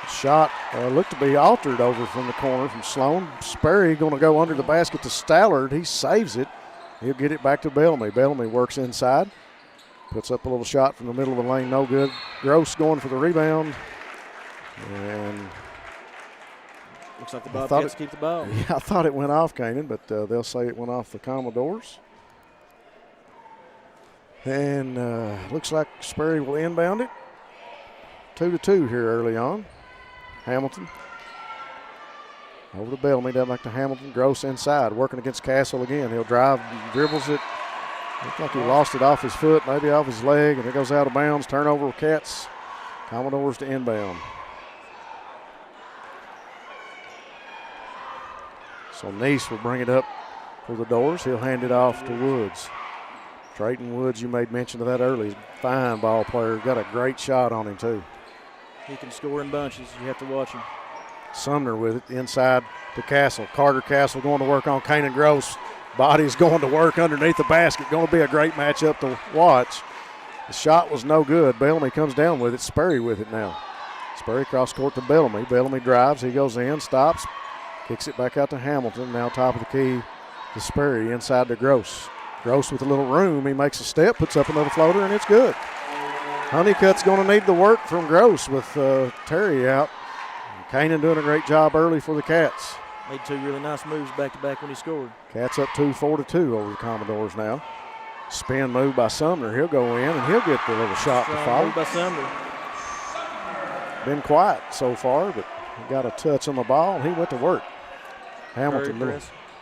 Shot looked to be altered over from the corner from Sloan. Sperry going to go under the basket to Stallard. He saves it. He'll get it back to Bellamy. Bellamy works inside. Puts up a little shot from the middle of the lane. No good. Gross going for the rebound. And looks like the Bobcats keep the ball. Yeah, I thought it went off Canaan, but they'll say it went off the Commodores. And looks like Sperry will inbound it. 2-2 here early on. Hamilton. Over to Bellamy, down back to Hamilton. Gross inside, working against Castle again. He'll drive, dribbles it. Looks like he lost it off his foot, maybe off his leg, and it goes out of bounds. Turnover, Cats. Commodores to inbound. So Neese will bring it up for the Doors. He'll hand it off to Woods. Trayton Woods, you made mention of that earlier. Fine ball player. Got a great shot on him, too. He can score in bunches. You have to watch him. Sumner with it inside to Castle. Carter Castle going to work on Canaan Gross. Body's going to work underneath the basket. Going to be a great matchup to watch. The shot was no good. Bellamy comes down with it. Sperry with it now. Sperry cross court to Bellamy. Bellamy drives. He goes in, stops, kicks it back out to Hamilton. Now top of the key to Sperry inside to Gross. Gross with a little room. He makes a step, puts up another floater, and it's good. Honeycutt's going to need the work from Gross with Terry out. Canaan doing a great job early for the Cats. Made two really nice moves back-to-back when he scored. Cats up 4-2 over the Commodores now. Spin move by Sumner. He'll go in, and he'll get the little shot to follow. Move by Sumner. Been quiet so far, but he got a touch on the ball, and he went to work. Hamilton,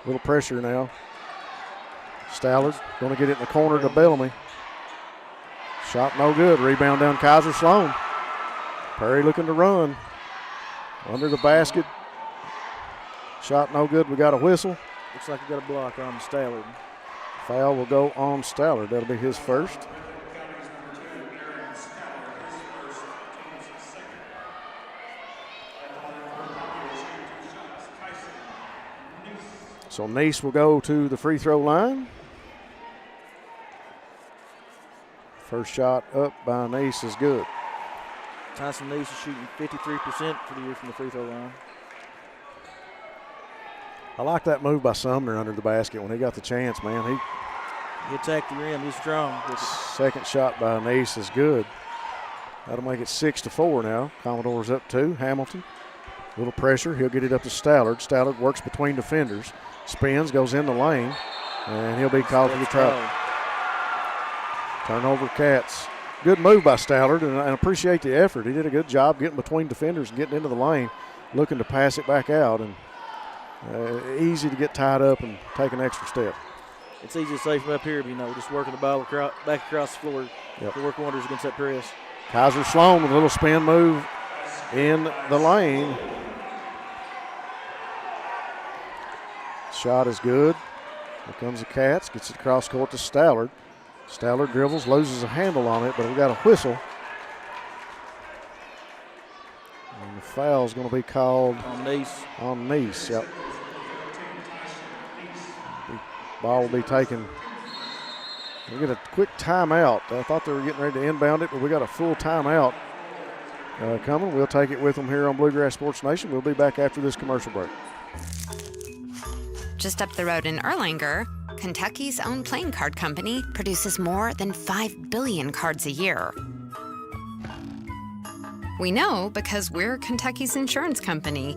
little pressure now. Stallard going to get it in the corner to Bellamy. Shot no good. Rebound down Kaiser Sloan. Perry looking to run. Under the basket. Shot no good. We got a whistle. Looks like we got a block on Stallard. Foul will go on Stallard. That'll be his first. So Neese will go to the free throw line. First shot up by Neese is good. Tyson Neese is shooting 53% for the year from the free throw line. I like that move by Sumner under the basket when he got the chance, man. He attacked the rim. He's strong. Second shot by Neese is good. That'll make it 6-4 now. Commodores up 2. Hamilton. Little pressure. He'll get it up to Stallard. Stallard works between defenders. Spins, goes in the lane, and he'll be called for the travel. Turnover Cats. Good move by Stallard, and I appreciate the effort. He did a good job getting between defenders and getting into the lane, looking to pass it back out, and easy to get tied up and take an extra step. It's easy to say from up here, but, just working the ball back across the floor. Yep. To work wonders against that press. Kaiser Sloan with a little spin move in the lane. Shot is good. Here comes the Cats. Gets it across court to Stallard. Stallard dribbles, loses a handle on it, but we got a whistle. And the foul is going to be called on Neese. On Neese, yep. The ball will be taken. We'll get a quick timeout. I thought they were getting ready to inbound it, but we got a full timeout coming. We'll take it with them here on Bluegrass Sports Nation. We'll be back after this commercial break. Just up the road in Erlanger, Kentucky's own playing card company produces more than 5 billion cards a year. We know because we're Kentucky's insurance company,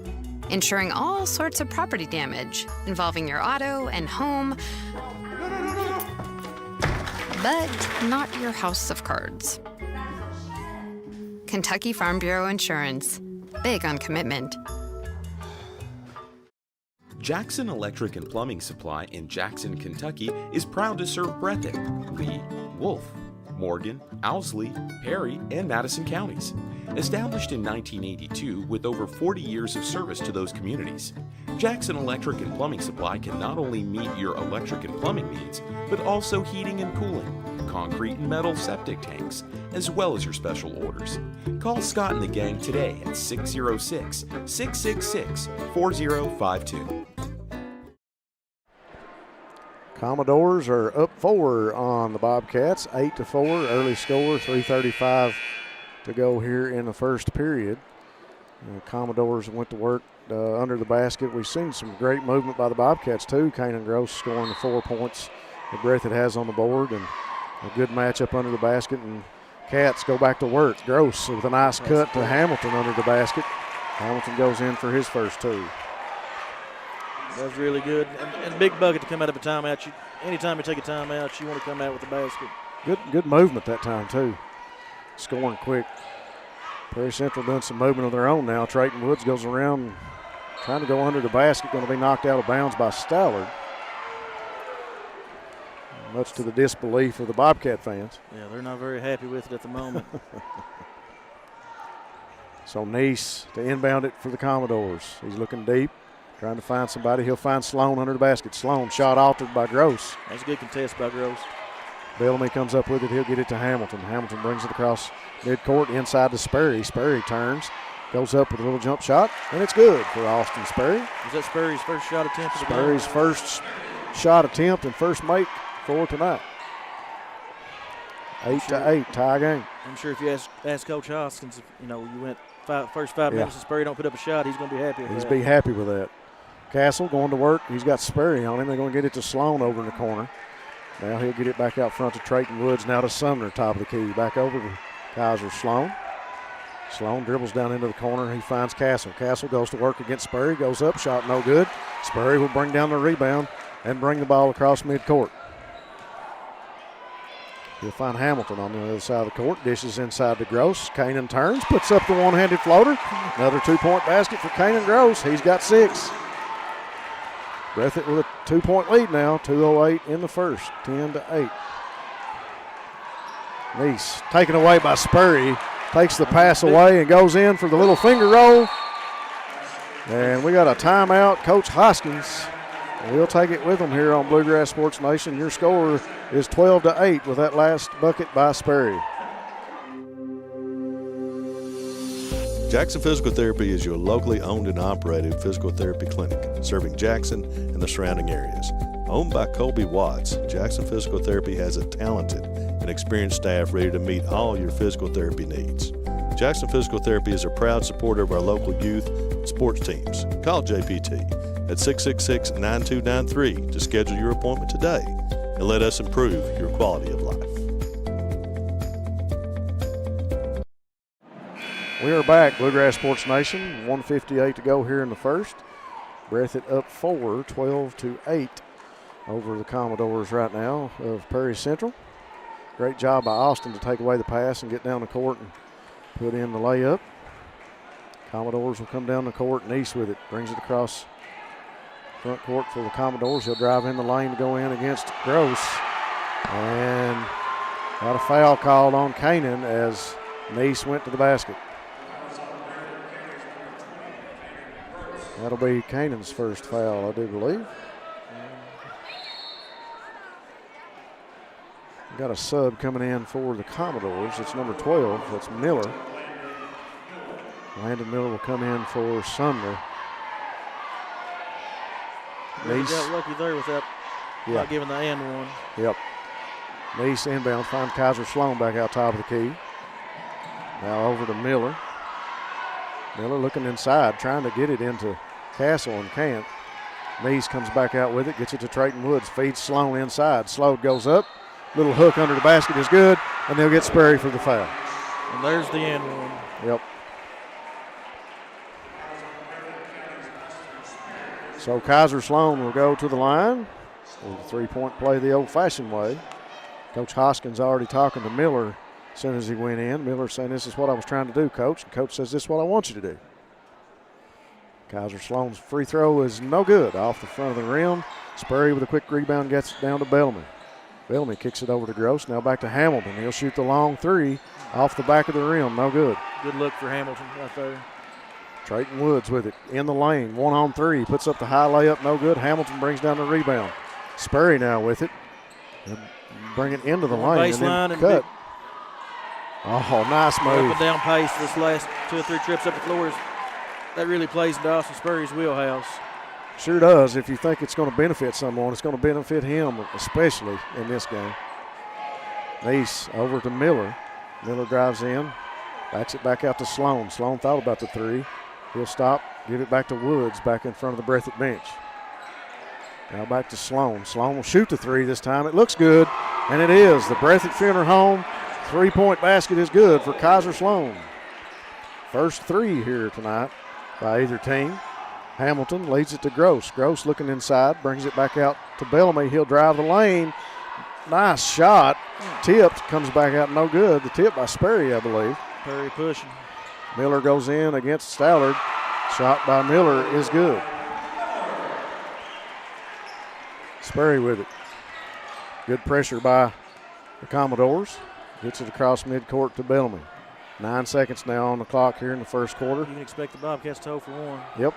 insuring all sorts of property damage involving your auto and home, but not your house of cards. Kentucky Farm Bureau Insurance. Big on commitment. Jackson Electric and Plumbing Supply in Jackson, Kentucky is proud to serve Breathitt, Lee, Wolfe, Morgan, Owsley, Perry, and Madison counties. Established in 1982 with over 40 years of service to those communities, Jackson Electric and Plumbing Supply can not only meet your electric and plumbing needs, but also heating and cooling, concrete and metal septic tanks, as well as your special orders. Call Scott and the gang today at 606-666-4052. Commodores are up 4 on the Bobcats, 8-4, early score, 3:35 to go here in the first period. The Commodores went to work under the basket. We've seen some great movement by the Bobcats too. Kanan Gross scoring the 4 points that Breathitt has on the board, and a good matchup under the basket. And Cats go back to work. Gross with a nice cut to Hamilton under the basket. Hamilton goes in for his first 2. That was really good. And big bucket to come out of a timeout. Anytime you take a timeout, you want to come out with the basket. Good movement that time too. Scoring quick. Perry Central doing some movement of their own now. Trayton Woods goes around trying to go under the basket. Going to be knocked out of bounds by Stallard. Much to the disbelief of the Bobcat fans. Yeah, they're not very happy with it at the moment. So Neese to inbound it for the Commodores. He's looking deep, trying to find somebody. He'll find Sloan under the basket. Sloan shot altered by Gross. That's a good contest by Gross. Bellamy comes up with it. He'll get it to Hamilton. Hamilton brings it across midcourt inside to Sperry. Sperry turns, goes up with a little jump shot, and it's good for Austin Sperry. Was that Sperry's first shot attempt? Sperry's first shot attempt and first make for tonight. 8-8, tie game. I'm sure if you ask Coach Hoskins, you went first 5 minutes and Sperry don't put up a shot, he's going to be happy with that. He's be happy with that. Castle going to work. He's got Sperry on him. They're going to get it to Sloan over in the corner. Now he'll get it back out front to Trayton Woods. Now to Sumner, top of the key. Back over to Kaiser Sloan. Sloan dribbles down into the corner. He finds Castle. Castle goes to work against Sperry. Goes up, shot no good. Sperry will bring down the rebound and bring the ball across midcourt. He'll find Hamilton on the other side of the court. Dishes inside to Gross. Kanan turns, puts up the one-handed floater. Another 2-point basket for Kanan Gross. He's got 6. Breathitt with a 2-point lead now. 2:08 in the first. 10-8. Neese taken away by Sperry. Takes the pass away and goes in for the little finger roll. And we got a timeout. Coach Hoskins. We'll take it with them here on Bluegrass Sports Nation. Your score is 12-8 with that last bucket by Sperry. Jackson Physical Therapy is your locally owned and operated physical therapy clinic serving Jackson and the surrounding areas. Owned by Colby Watts, Jackson Physical Therapy has a talented and experienced staff ready to meet all your physical therapy needs. Jackson Physical Therapy is a proud supporter of our local youth and sports teams. Call JPT at 666-9293 to schedule your appointment today and let us improve your quality of life. We are back, Bluegrass Sports Nation. 1:58 to go here in the first. Breathitt up 4, 12-8 over the Commodores right now of Perry Central. Great job by Austin to take away the pass and get down the court and put in the layup. Commodores will come down the court, and East with it. Brings it across front court for the Commodores. He'll drive in the lane to go in against Gross. And got a foul called on Kanan as Neese went to the basket. That'll be Kanan's first foul, I do believe. Got a sub coming in for the Commodores. It's number 12. That's Miller. Landon Miller will come in for Sumner. Neese got lucky there with that, not giving the and one. Yep. Neese inbound, find Kaiser Sloan back out top of the key. Now over to Miller. Miller looking inside, trying to get it into Castle and can't. Neese comes back out with it, gets it to Trayton Woods, feeds Sloan inside. Sloan goes up, little hook under the basket is good, and they'll get Sperry for the foul. And there's the end one. Yep. So Kaiser Sloan will go to the line with a three-point play the old-fashioned way. Coach Hoskins already talking to Miller as soon as he went in. Miller saying, "This is what I was trying to do, Coach." And Coach says, "This is what I want you to do." Kaiser Sloan's free throw is no good off the front of the rim. Sperry with a quick rebound gets it down to Bellamy. Bellamy kicks it over to Gross. Now back to Hamilton. He'll shoot the long three off the back of the rim. No good. Good look for Hamilton right there. Trayton Woods with it in the lane. 1-on-3. Puts up the high layup. No good. Hamilton brings down the rebound. Sperry now with it. They'll bring it into the lane Baseline and then cut. Oh, nice move. Up and down pace this last 2 or 3 trips up the floors. That really plays into Austin Sperry's wheelhouse. Sure does. If you think it's going to benefit someone, it's going to benefit him, especially in this game. Neese over to Miller. Miller drives in, backs it back out to Sloan. Sloan thought about the three. He'll stop, give it back to Woods back in front of the Breathitt bench. Now back to Sloan. Sloan will shoot the three this time. It looks good, and it is. The Breathitt Funeral Home three-point basket is good for Kaiser Sloan. First three here tonight by either team. Hamilton leads it to Gross. Gross looking inside, brings it back out to Bellamy. He'll drive the lane. Nice shot. Tipped, comes back out no good. The tip by Sperry, I believe. Perry pushing. Miller goes in against Stallard. Shot by Miller is good. Sperry with it. Good pressure by the Commodores. Gets it across midcourt to Bellamy. 9 seconds now on the clock here in the first quarter. You can expect the Bobcats to hold for one. Yep.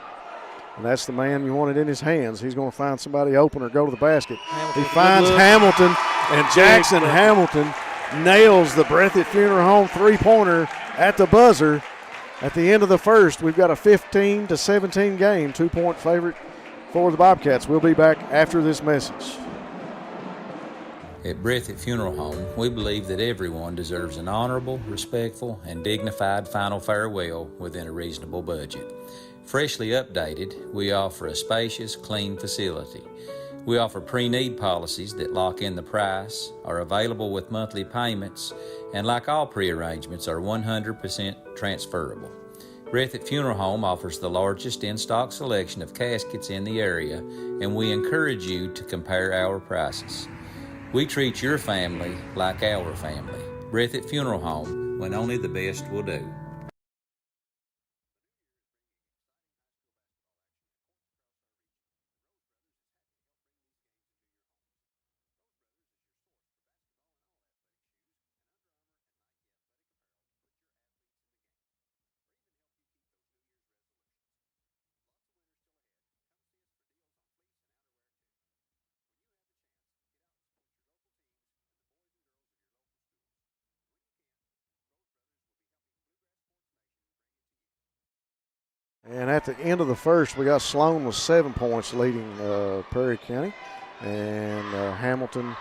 And that's the man you wanted in his hands. He's going to find somebody open or go to the basket. Hamilton, He finds Hamilton, and Jackson Hamilton nails the Breathitt Funeral Home three-pointer at the buzzer. At the end of the first, we've got a 15-17 game, 2-point favorite for the Bobcats. We'll be back after this message. At Breathitt Funeral Home, we believe that everyone deserves an honorable, respectful, and dignified final farewell within a reasonable budget. Freshly updated, we offer a spacious, clean facility. We offer pre-need policies that lock in the price, are available with monthly payments, and like all pre-arrangements, are 100% transferable. Breathitt Funeral Home offers the largest in-stock selection of caskets in the area, and we encourage you to compare our prices. We treat your family like our family. Breathitt Funeral Home, when only the best will do. And at the end of the first, we got Sloan with 7 points leading Perry County. And Hamilton,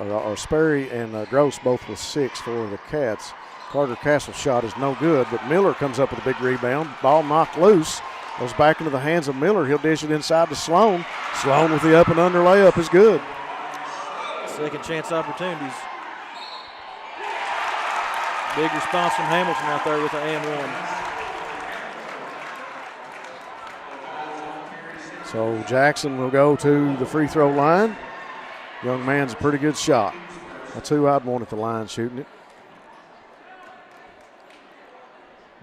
or Sperry and Gross both with 6 for the Cats. Carter Castle's shot is no good, but Miller comes up with a big rebound. Ball knocked loose. Goes back into the hands of Miller. He'll dish it inside to Sloan. Sloan with the up and under layup is good. Second chance opportunities. Big response from Hamilton out there with the and one. So Jackson will go to the free throw line. Young man's a pretty good shot. That's who I'd want at the line shooting it.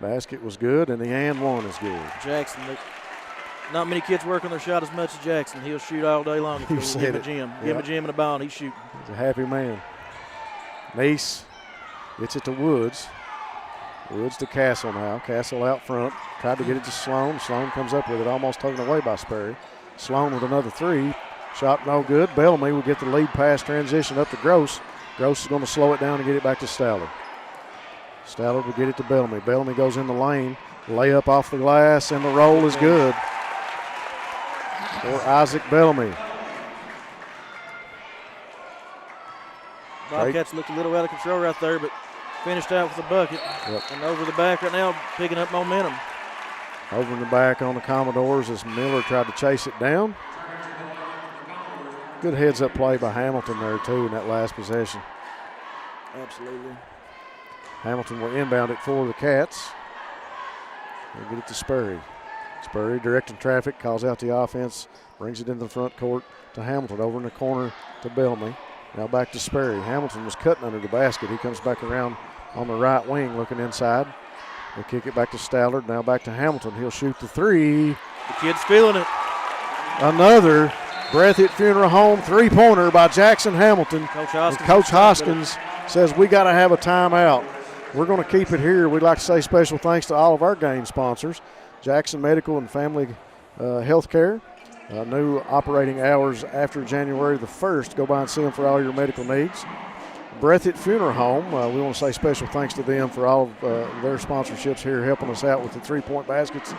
Basket was good, and the and one is good. Jackson, not many kids work on their shot as much as Jackson. He'll shoot all day long if you give him a gym. Give him a gym and a ball, and he's shooting. He's a happy man. Neese gets it to Woods. Woods to Castle now. Castle out front. Tried to get it to Sloan. Sloan comes up with it, almost taken away by Sperry. Sloan with another three. Shot no good. Bellamy will get the lead pass transition up to Gross. Gross is going to slow it down and get it back to Stallard. Stallard will get it to Bellamy. Bellamy goes in the lane. Layup off the glass, and the roll is good for Isaac Bellamy. Bobcats looked a little out of control right there, but finished out with a bucket. Yep. And over the back right now, picking up momentum. Over in the back on the Commodores as Miller tried to chase it down. Good heads-up play by Hamilton there, too, in that last possession. Absolutely. Hamilton will inbound it for the Cats. They'll get it to Sperry. Sperry directing traffic, calls out the offense, brings it into the front court to Hamilton. Over in the corner to Bellamy. Now back to Sperry. Hamilton was cutting under the basket. He comes back around on the right wing looking inside. They kick it back to Stallard. Now back to Hamilton. He'll shoot the three. The kid's feeling it. Another Breathitt Funeral Home three-pointer by Jackson Hamilton. Coach Hoskins, and Coach Hoskins says we got to have a timeout. We're going to keep it here. We'd like to say special thanks to all of our game sponsors, Jackson Medical and Family Health Care. New operating hours after January the 1st. Go by and see them for all your medical needs. Breathitt Funeral Home, we want to say special thanks to them for all of their sponsorships here, helping us out with the three-point baskets.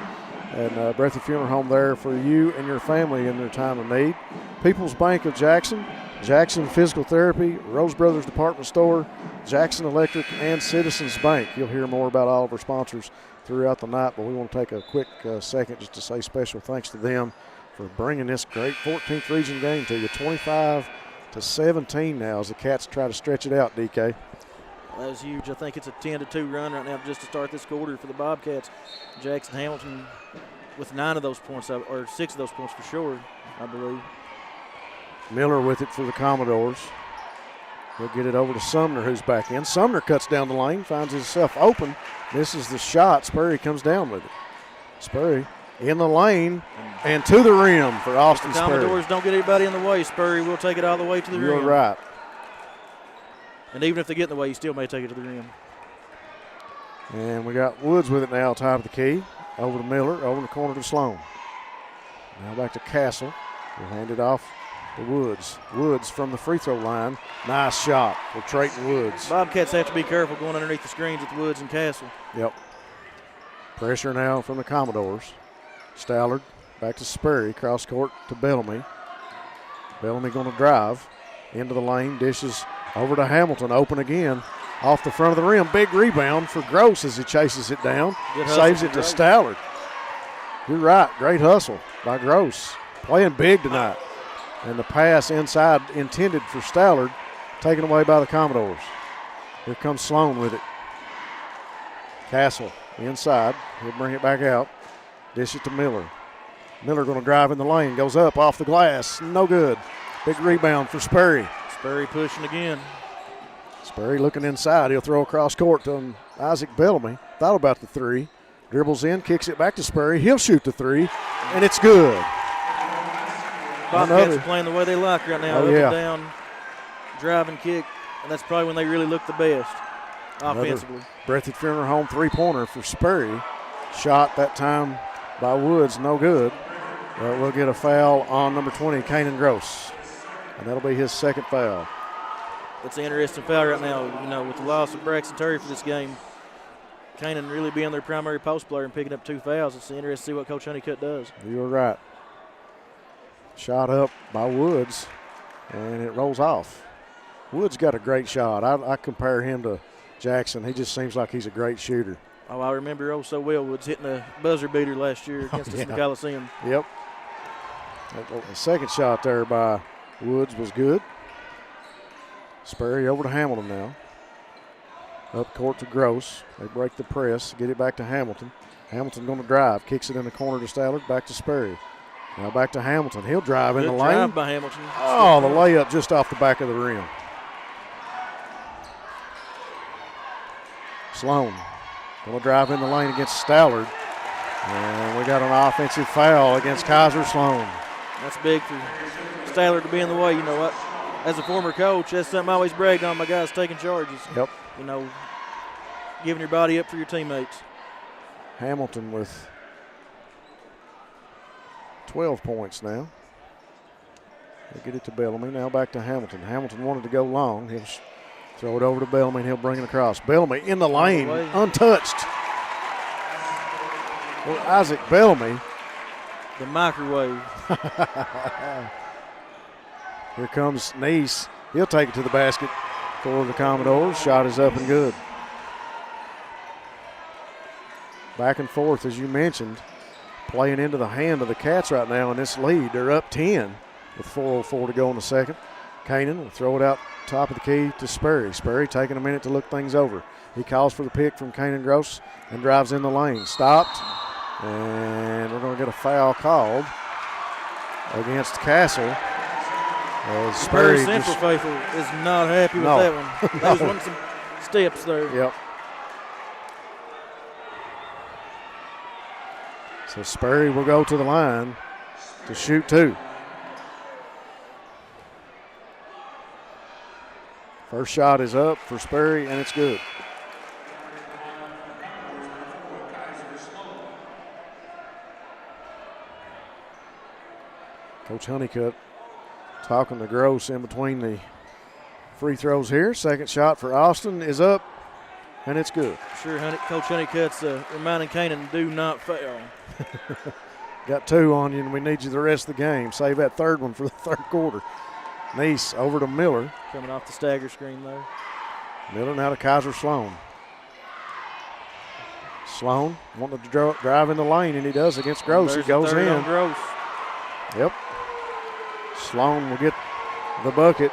And Breathitt Funeral Home there for you and your family in their time of need. People's Bank of Jackson, Jackson Physical Therapy, Rose Brothers Department Store, Jackson Electric, and Citizens Bank. You'll hear more about all of our sponsors throughout the night, but we want to take a quick second just to say special thanks to them for bringing this great 14th region game to you. 25-17 now as the Cats try to stretch it out, DK. That was huge. I think it's a 10-2 run right now just to start this quarter for the Bobcats. Jackson Hamilton with 9 of those points, or 6 of those points for sure, I believe. Miller with it for the Commodores. He'll get it over to Sumner, who's back in. Sumner cuts down the lane, finds himself open, misses the shot. Spurry comes down with it. Spurry in the lane and to the rim for Austin the Spurry. Commodores don't get anybody in the way. Spurry will take it all the way to the rim. You're right. And even if they get in the way, he still may take it to the rim. And we got Woods with it now, top of the key. Over to Miller, over in the corner to Sloan. Now back to Castle. He'll hand it off to Woods. Woods from the free throw line. Nice shot for Trayton Woods. Bobcats have to be careful going underneath the screens with Woods and Castle. Yep. Pressure now from the Commodores. Stallard back to Spurry, cross court to Bellamy. Bellamy going to drive into the lane, dishes over to Hamilton, open again, off the front of the rim. Big rebound for Gross as he chases it down, saves it to Stallard. You're right, great hustle by Gross. Playing big tonight. And the pass inside intended for Stallard, taken away by the Commodores. Here comes Sloan with it. Castle inside, he'll bring it back out. Dish it to Miller. Miller going to drive in the lane, goes up off the glass, no good. Big rebound for Spurry. Spurry pushing again. Spurry looking inside. He'll throw across court to Isaac Bellamy. Thought about the three. Dribbles in, kicks it back to Spurry. He'll shoot the three, and it's good. Bobcats are playing the way they like right now. Oh, up yeah. and down, drive and kick, and that's probably when they really look the best offensively. Breathitt Funeral Home three-pointer for Spurry. Shot that time by Woods, no good. But we'll get a foul on number 20, Kanan Gross. And that'll be his second foul. It's an interesting foul right now, with the loss of Braxton Terry for this game. Kanan really being their primary post player and picking up 2 fouls. It's interesting to see what Coach Honeycutt does. You were right. Shot up by Woods, and it rolls off. Woods got a great shot. I compare him to Jackson. He just seems like he's a great shooter. Oh, I remember so well Woods hitting a buzzer beater last year against us in the Coliseum. Yep. The second shot there by Woods was good. Spurry over to Hamilton now. Up court to Gross. They break the press, get it back to Hamilton. Hamilton going to drive, kicks it in the corner to Stallard, back to Spurry. Now back to Hamilton. He'll drive in the lane. Drive by Hamilton. Oh, the layup just off the back of the rim. Sloan going to drive in the lane against Stallard. And we got an offensive foul against Kaiser Sloan. That's big for Stallard to be in the way. You know what? As a former coach, that's something I always bragged on my guys taking charges. Yep. Giving your body up for your teammates. Hamilton with 12 points now. They get it to Bellamy. Now back to Hamilton. Hamilton wanted to go long. He'll throw it over to Bellamy, and he'll bring it across. Bellamy in the lane, untouched. Well, Isaac Bellamy. The microwave. Here comes Neese. He'll take it to the basket for the Commodores. Shot is up and good. Back and forth, as you mentioned, playing into the hand of the Cats right now in this lead. They're up 10 with 4:04 to go in the second. Kanan will throw it out top of the key to Spurry. Spurry taking a minute to look things over. He calls for the pick from Kanan Gross and drives in the lane. Stopped, and we're going to get a foul called against Castle. Spurry Central faithful is not happy with that one. Those wanted some steps there. Yep. So Spurry will go to the line to shoot 2. First shot is up for Spurry, and it's good. Coach Honeycutt talking to Gross in between the free throws here. Second shot for Austin is up, and it's good. Sure, Coach Honeycutt's reminding Kanan, do not fail. Got 2 on you, and we need you the rest of the game. Save that third one for the third quarter. Neese over to Miller. Coming off the stagger screen there. Miller now to Kaiser Sloan. Sloan wanting to drive in the lane, and he does against Gross. He goes third in. on Gross. Yep. Sloan will get the bucket,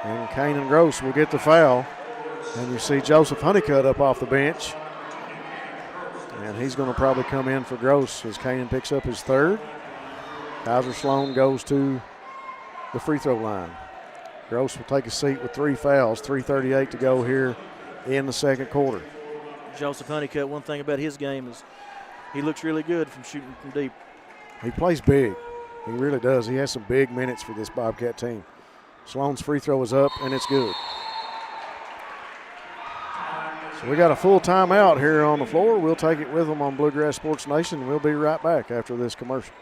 and Kanan Gross will get the foul. And you see Joseph Honeycutt up off the bench, and he's going to probably come in for Gross as Kanan picks up his third. Kaiser Sloan goes to the free throw line. Gross will take a seat with 3 fouls, 3:38 to go here in the second quarter. Joseph Honeycutt, one thing about his game is he looks really good from shooting from deep. He plays big. He really does. He has some big minutes for this Bobcat team. Sloan's free throw is up, and it's good. So we got a full timeout here on the floor. We'll take it with them on Bluegrass Sports Nation. We'll be right back after this commercial.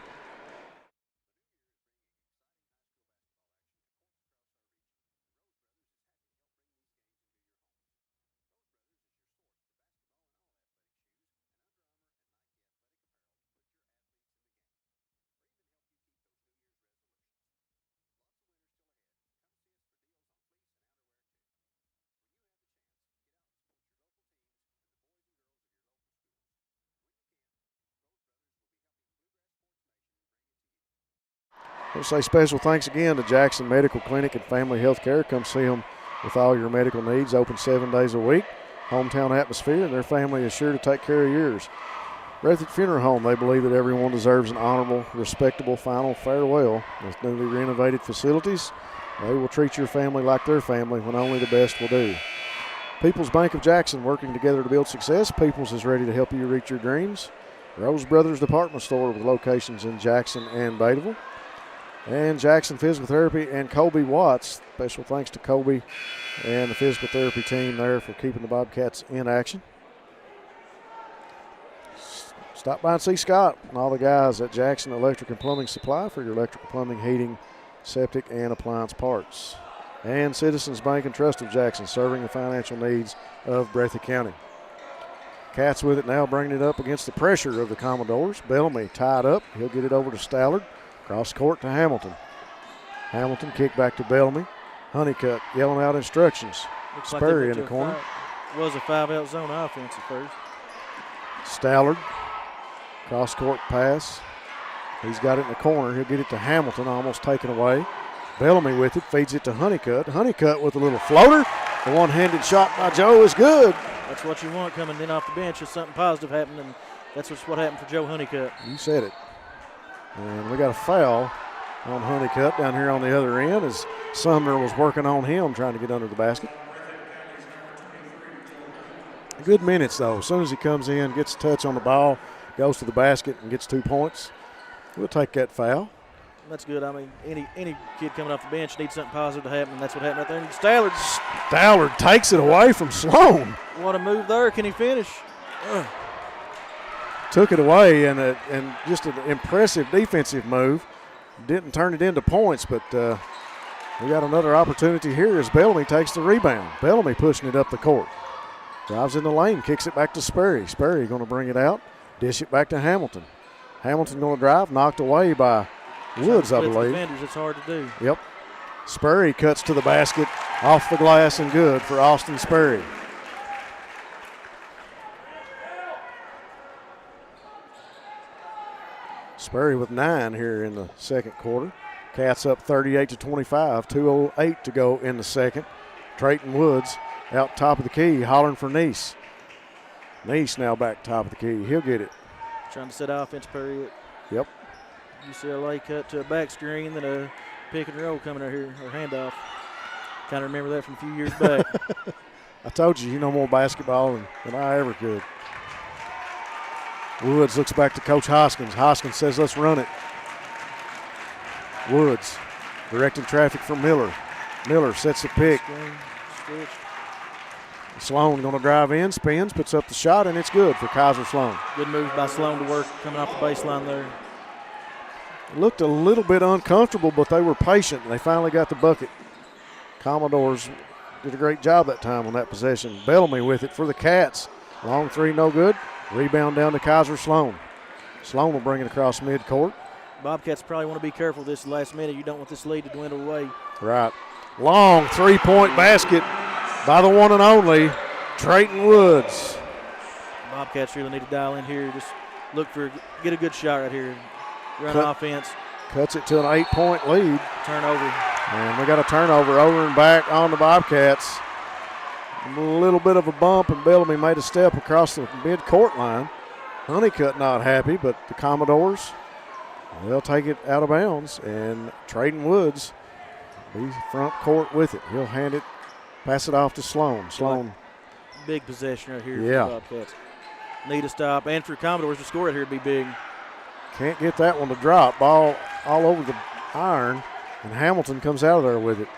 We'll say special thanks again to Jackson Medical Clinic and Family Health Care. Come see them with all your medical needs. Open 7 days a week. Hometown atmosphere, and their family is sure to take care of yours. Breathitt Funeral Home, they believe that everyone deserves an honorable, respectable final farewell. With newly renovated facilities, they will treat your family like their family when only the best will do. People's Bank of Jackson, working together to build success. People's is ready to help you reach your dreams. Rose Brothers Department Store with locations in Jackson and Bateville. And Jackson Physical Therapy and Colby Watts. Special thanks to Colby and the physical therapy team there for keeping the Bobcats in action. Stop by and see Scott and all the guys at Jackson Electric and Plumbing Supply for your electrical, plumbing, heating, septic, and appliance parts. And Citizens Bank and Trust of Jackson, serving the financial needs of Breathitt County. Cats with it now, bringing it up against the pressure of the Commodores. Bellamy tied up. He'll get it over to Stallard. Cross court to Hamilton. Hamilton kick back to Bellamy. Honeycutt yelling out instructions. Looks Sperry like in the corner. Was a 5-out zone offense at first. Stallard. Cross court pass. He's got it in the corner. He'll get it to Hamilton, almost taken away. Bellamy with it, feeds it to Honeycutt. Honeycutt with a little floater. The one-handed shot by Joe is good. That's what you want coming in off the bench. If something positive happened, and that's what happened for Joe Honeycutt. You said it. And we got a foul on Honeycutt down here on the other end as Sumner was working on him trying to get under the basket. Good minutes, though. As soon as he comes in, gets a touch on the ball, goes to the basket and gets 2 points, we'll take that foul. That's good. I mean, any kid coming off the bench needs something positive to happen, and that's what happened right there. And Stallard. Stallard takes it away from Sloan. What a move there. Can he finish? Took it away, and just an impressive defensive move. Didn't turn it into points, but we got another opportunity here as Bellamy takes the rebound. Bellamy pushing it up the court. Drives in the lane, kicks it back to Sperry. Sperry going to bring it out, dish it back to Hamilton. Hamilton going to drive, knocked away by Woods, I believe. Defenders, it's hard to do. Yep. Sperry cuts to the basket, off the glass and good for Austin Sperry. Sperry with 9 here in the second quarter. Cats up 38-25, 2:08 to go in the second. Trayton Woods out top of the key, hollering for Neese. Neese now back top of the key. He'll get it. Trying to set offense period. Yep. UCLA cut to a back screen, then a pick and roll coming out here, or handoff. Kind of remember that from a few years back. I told you know more basketball than I ever could. Woods looks back to Coach Hoskins. Hoskins says, let's run it. Woods directing traffic for Miller. Miller sets the pick. Switch. Sloan going to drive in, spins, puts up the shot, and it's good for Kaiser Sloan. Good move by Sloan to work coming off the baseline there. Looked a little bit uncomfortable, but they were patient, and they finally got the bucket. Commodores did a great job that time on that possession. Bellamy with it for the Cats. Long three, no good. Rebound down to Kaiser Sloan. Sloan will bring it across midcourt. Bobcats probably want to be careful this last minute. You don't want this lead to dwindle away. Right. Long three-point basket by the one and only Trayton Woods. Bobcats really need to dial in here. Just get a good shot right here. Run offense. Cuts it to an 8-point lead. Turnover. And we got a turnover over and back on the Bobcats. A little bit of a bump, and Bellamy made a step across the mid-court line. Honeycutt not happy, but the Commodores, they'll take it out of bounds, and Traden Woods be front court with it. He'll pass it off to Sloan. Sloan. Big possession right here Yeah. for the Bobcats. Need a stop, and for Commodores to score right here would be big. Can't get that one to drop. Ball all over the iron, and Hamilton comes out of there with it.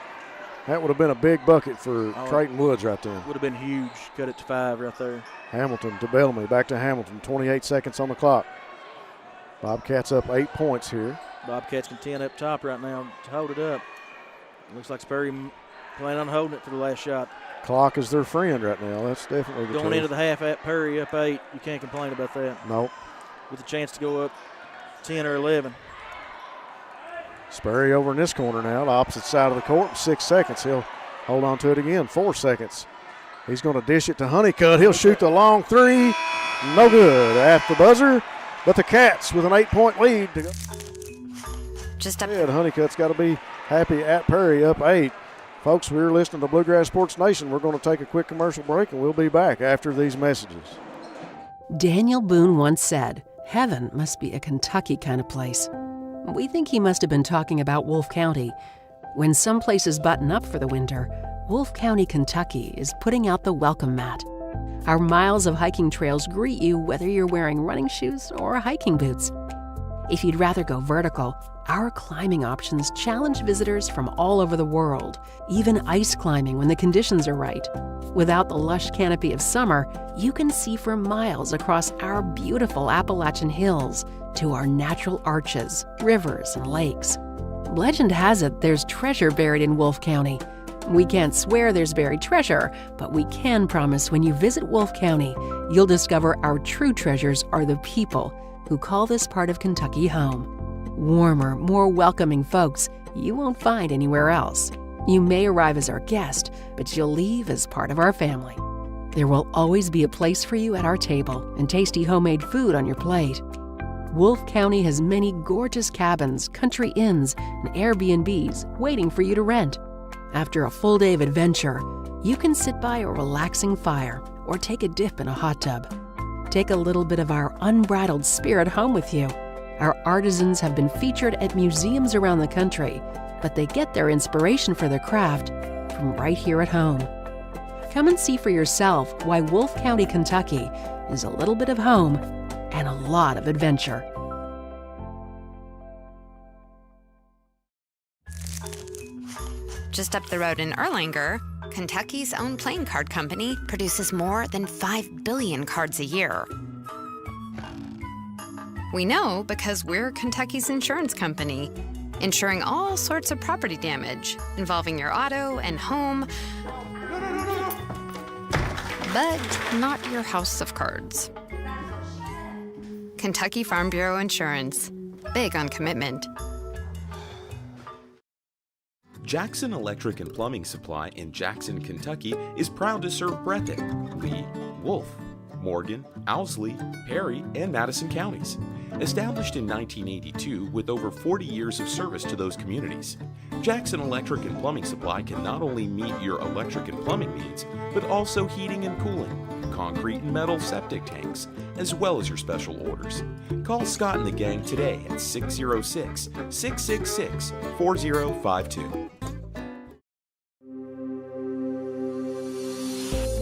That would have been a big bucket for Traden Woods right there. Would have been huge. Cut it to 5 right there. Hamilton to Bellamy. Back to Hamilton. 28 seconds on the clock. Bobcats up 8 points here. Bobcats can 10 up top right now to hold it up. Looks like Sperry planning on holding it for the last shot. Clock is their friend right now. That's definitely the Going truth. into the half at Perry up 8. You can't complain about that. Nope. With a chance to go up 10 or 11. Sperry over in this corner now, the opposite side of the court. 6 seconds. He'll hold on to it again. 4 seconds. He's going to dish it to Honeycutt. He'll shoot the long three. No good at the buzzer. But the Cats with an 8-point lead. Just up. Honeycutt's got to be happy at Perry up 8. Folks, we're listening to Bluegrass Sports Nation. We're going to take a quick commercial break, and we'll be back after these messages. Daniel Boone once said, "Heaven must be a Kentucky kind of place." We think he must have been talking about Wolfe County. When some places button up for the winter, Wolfe County, Kentucky is putting out the welcome mat. Our miles of hiking trails greet you whether you're wearing running shoes or hiking boots. If you'd rather go vertical, our climbing options challenge visitors from all over the world, even ice climbing when the conditions are right. Without the lush canopy of summer, you can see for miles across our beautiful Appalachian hills to our natural arches, rivers, and lakes. Legend has it there's treasure buried in Wolfe County. We can't swear there's buried treasure, but we can promise when you visit Wolfe County, you'll discover our true treasures are the people who call this part of Kentucky home. Warmer, more welcoming folks you won't find anywhere else. You may arrive as our guest, but you'll leave as part of our family. There will always be a place for you at our table and tasty homemade food on your plate. Wolfe County has many gorgeous cabins, country inns, and Airbnbs waiting for you to rent. After a full day of adventure, you can sit by a relaxing fire or take a dip in a hot tub. Take a little bit of our unbridled spirit home with you. Our artisans have been featured at museums around the country, but they get their inspiration for their craft from right here at home. Come and see for yourself why Wolfe County, Kentucky is a little bit of home and a lot of adventure. Just up the road in Erlanger, Kentucky's own playing card company produces more than 5 billion cards a year. We know because we're Kentucky's insurance company, insuring all sorts of property damage involving your auto and home, but not your house of cards. Kentucky Farm Bureau Insurance. Big on commitment. Jackson Electric and Plumbing Supply in Jackson, Kentucky is proud to serve Breathitt, Lee, Wolfe, Morgan, Owsley, Perry, and Madison counties. Established in 1982 with over 40 years of service to those communities, Jackson Electric and Plumbing Supply can not only meet your electric and plumbing needs, but also heating and cooling, concrete and metal septic tanks, as well as your special orders. Call Scott and the gang today at 606-666-4052.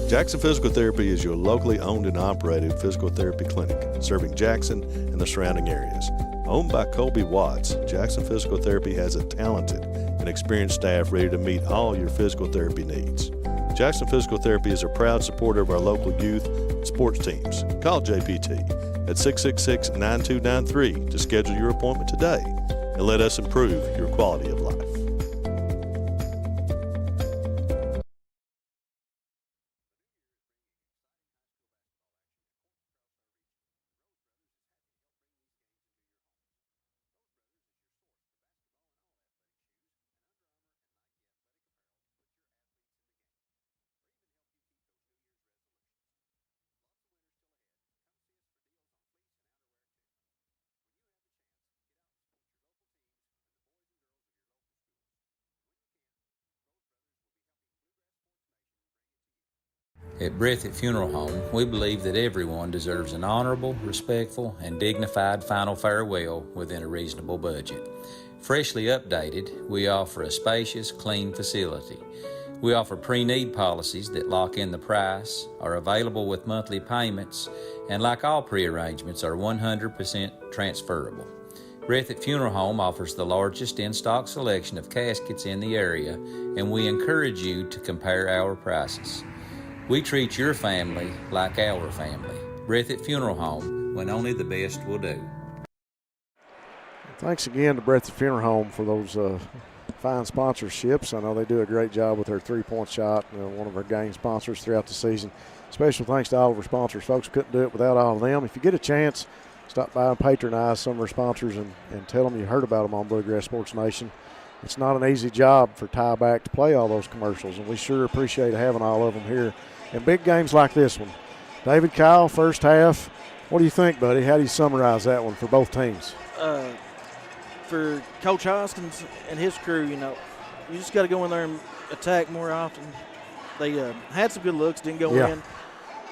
Jackson Physical Therapy is your locally owned and operated physical therapy clinic, serving Jackson and the surrounding areas. Owned by Colby Watts, Jackson Physical Therapy has a talented and experienced staff ready to meet all your physical therapy needs. Jackson Physical Therapy is a proud supporter of our local youth and sports teams. Call JPT at 666-9293 to schedule your appointment today and let us improve your quality of life. At Breathitt Funeral Home, we believe that everyone deserves an honorable, respectful, and dignified final farewell within a reasonable budget. Freshly updated, we offer a spacious, clean facility. We offer pre-need policies that lock in the price, are available with monthly payments, and like all pre-arrangements, are 100% transferable. Breathitt Funeral Home offers the largest in-stock selection of caskets in the area, and we encourage you to compare our prices. We treat your family like our family. Breathitt Funeral Home, when only the best will do. Thanks again to Breathitt Funeral Home for those fine sponsorships. I know they do a great job with their three-point shot, one of our game sponsors throughout the season. Special thanks to all of our sponsors. Folks, couldn't do it without all of them. If you get a chance, stop by and patronize some of our sponsors and tell them you heard about them on Bluegrass Sports Nation. It's not an easy job for Tieback to play all those commercials, and we sure appreciate having all of them here. And big games like this one. David Kyle, first half. What do you think, buddy? How do you summarize that one for both teams? For Coach Hoskins and his crew, you just got to go in there and attack more often. They had some good looks, didn't go in,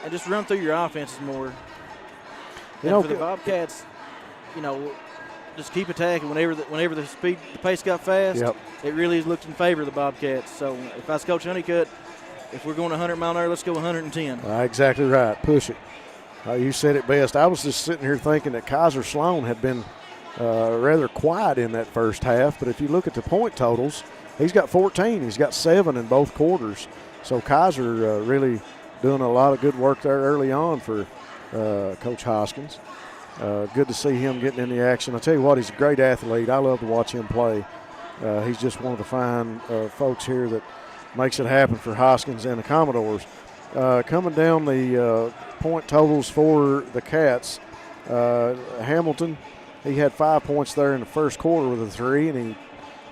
and just run through your offenses more. And for the Bobcats, just keep attacking. Whenever the pace got fast, it really looked in favor of the Bobcats. So if I was Coach Honeycutt, if we're going 100 mile an hour, let's go 110. Exactly right. Push it. You said it best. I was just sitting here thinking that Kaiser Sloan had been rather quiet in that first half, but if you look at the point totals, he's got 14. He's got 7 in both quarters. So Kaiser really doing a lot of good work there early on for Coach Hoskins. Good to see him getting in the action. I tell you what, he's a great athlete. I love to watch him play. He's just one of the fine folks here that makes it happen for Hoskins and the Commodores. Coming down the point totals for the Cats, Hamilton, he had 5 points there in the first quarter with a 3, and he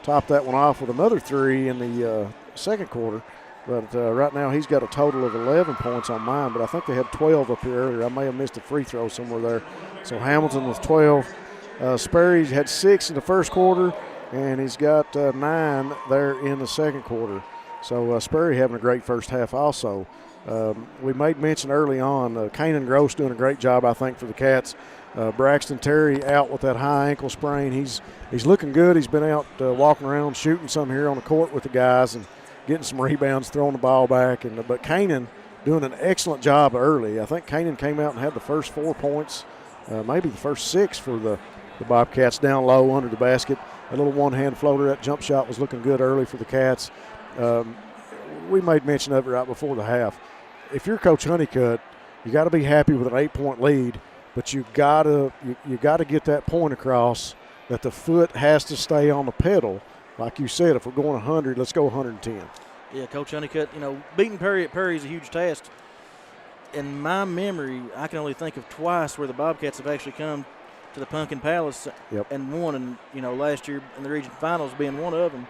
topped that one off with another 3 in the second quarter. But right now he's got a total of 11 points on mine, but I think they had 12 up here earlier. I may have missed a free throw somewhere there. So Hamilton with 12. Sperry had 6 in the first quarter, and he's got 9 there in the second quarter. So Sperry having a great first half also. We made mention early on, Kanan Gross doing a great job, I think, for the Cats. Braxton Terry out with that high ankle sprain. He's looking good. He's been out walking around, shooting some here on the court with the guys and getting some rebounds, throwing the ball back. But Kanan doing an excellent job early. I think Kanan came out and had the first 4 points, maybe the first 6 for the Bobcats down low under the basket. A little one-hand floater. That jump shot was looking good early for the Cats. We made mention of it right before the half. If you're Coach Honeycutt, you got to be happy with an 8-point lead, but you got to get that point across that the foot has to stay on the pedal. Like you said, if we're going 100, let's go 110. Yeah, Coach Honeycutt, beating Perry at Perry is a huge task. In my memory, I can only think of twice where the Bobcats have actually come to the Pumpkin Palace and won, and last year in the region finals being one of them,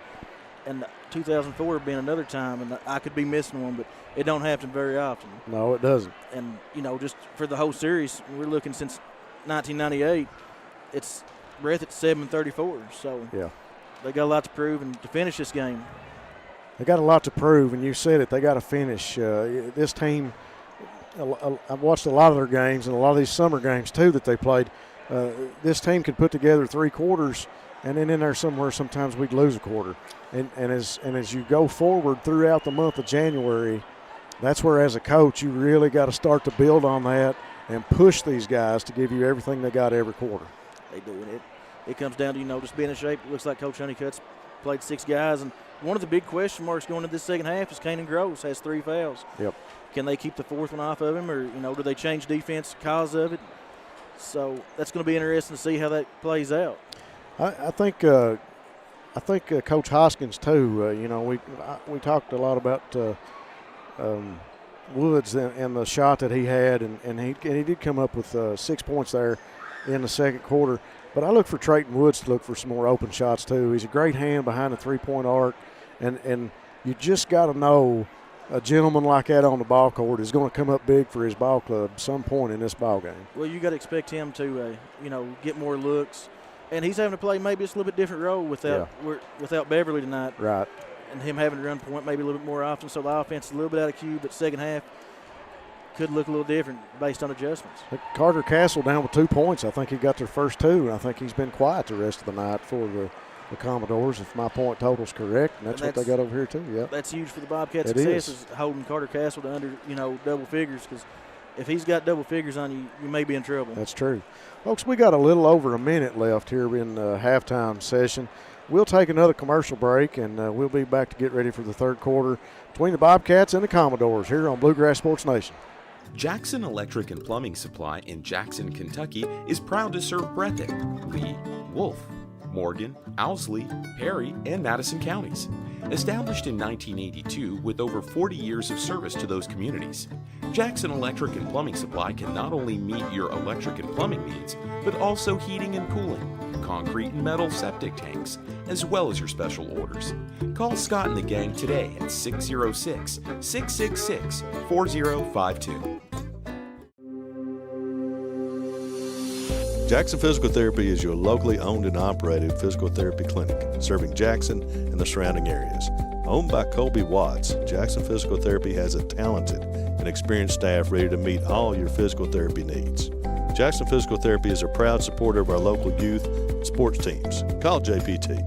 and 2004 being another time, and I could be missing one, but it don't happen very often. No, it doesn't. And just for the whole series, we're looking since 1998. It's Breathitt 7-34, so they got a lot to prove and to finish this game. They got a lot to prove, and you said it. They got to finish. This team, I've watched a lot of their games and a lot of these summer games too that they played. This team could put together 3 quarters, and then in there somewhere sometimes we'd lose a quarter. And as you go forward throughout the month of January, that's where as a coach you really got to start to build on that and push these guys to give you everything they got every quarter. They do it. It comes down to just being in shape. It looks like Coach Honeycutt's played 6 guys, and one of the big question marks going into this second half is Kanan Gross has 3 fouls. Yep. Can they keep the 4th one off of him, or do they change defense because of it? So that's going to be interesting to see how that plays out. I think Coach Hoskins too. We talked a lot about Woods and the shot that he had, and he did come up with 6 points there in the second quarter. But I look for Trayton Woods to look for some more open shots too. He's a great hand behind the 3-point arc, and you just got to know a gentleman like that on the ball court is going to come up big for his ball club some point in this ball game. Well, you got to expect him to get more looks, and he's having to play maybe just a little bit different role without Beverly tonight. Right. And him having to run point maybe a little bit more often, so the offense is a little bit out of cue. But second half, could look a little different based on adjustments. Carter Castle down with 2 points. I think he got their first 2, and I think he's been quiet the rest of the night for the Commodores, if my point total is correct. And that's what they got over here, too. Yep. That's huge for the Bobcats' It success is. is holding Carter Castle to under, double figures, because if he's got double figures on you, you may be in trouble. That's true. Folks, we got a little over a minute left here in the halftime session. We'll take another commercial break, and we'll be back to get ready for the third quarter between the Bobcats and the Commodores here on Bluegrass Sports Nation. Jackson Electric and Plumbing Supply in Jackson, Kentucky is proud to serve Breathitt, Lee, Wolf, Morgan, Owsley, Perry, and Madison counties. Established in 1982 with over 40 years of service to those communities, Jackson Electric and Plumbing Supply can not only meet your electric and plumbing needs, but also heating and cooling, concrete and metal septic tanks, as well as your special orders. Call Scott and the gang today at 606-666-4052. Jackson Physical Therapy is your locally owned and operated physical therapy clinic, serving Jackson and the surrounding areas. Owned by Colby Watts, Jackson Physical Therapy has a talented and experienced staff ready to meet all your physical therapy needs. Jackson Physical Therapy is a proud supporter of our local youth and sports teams. Call JPT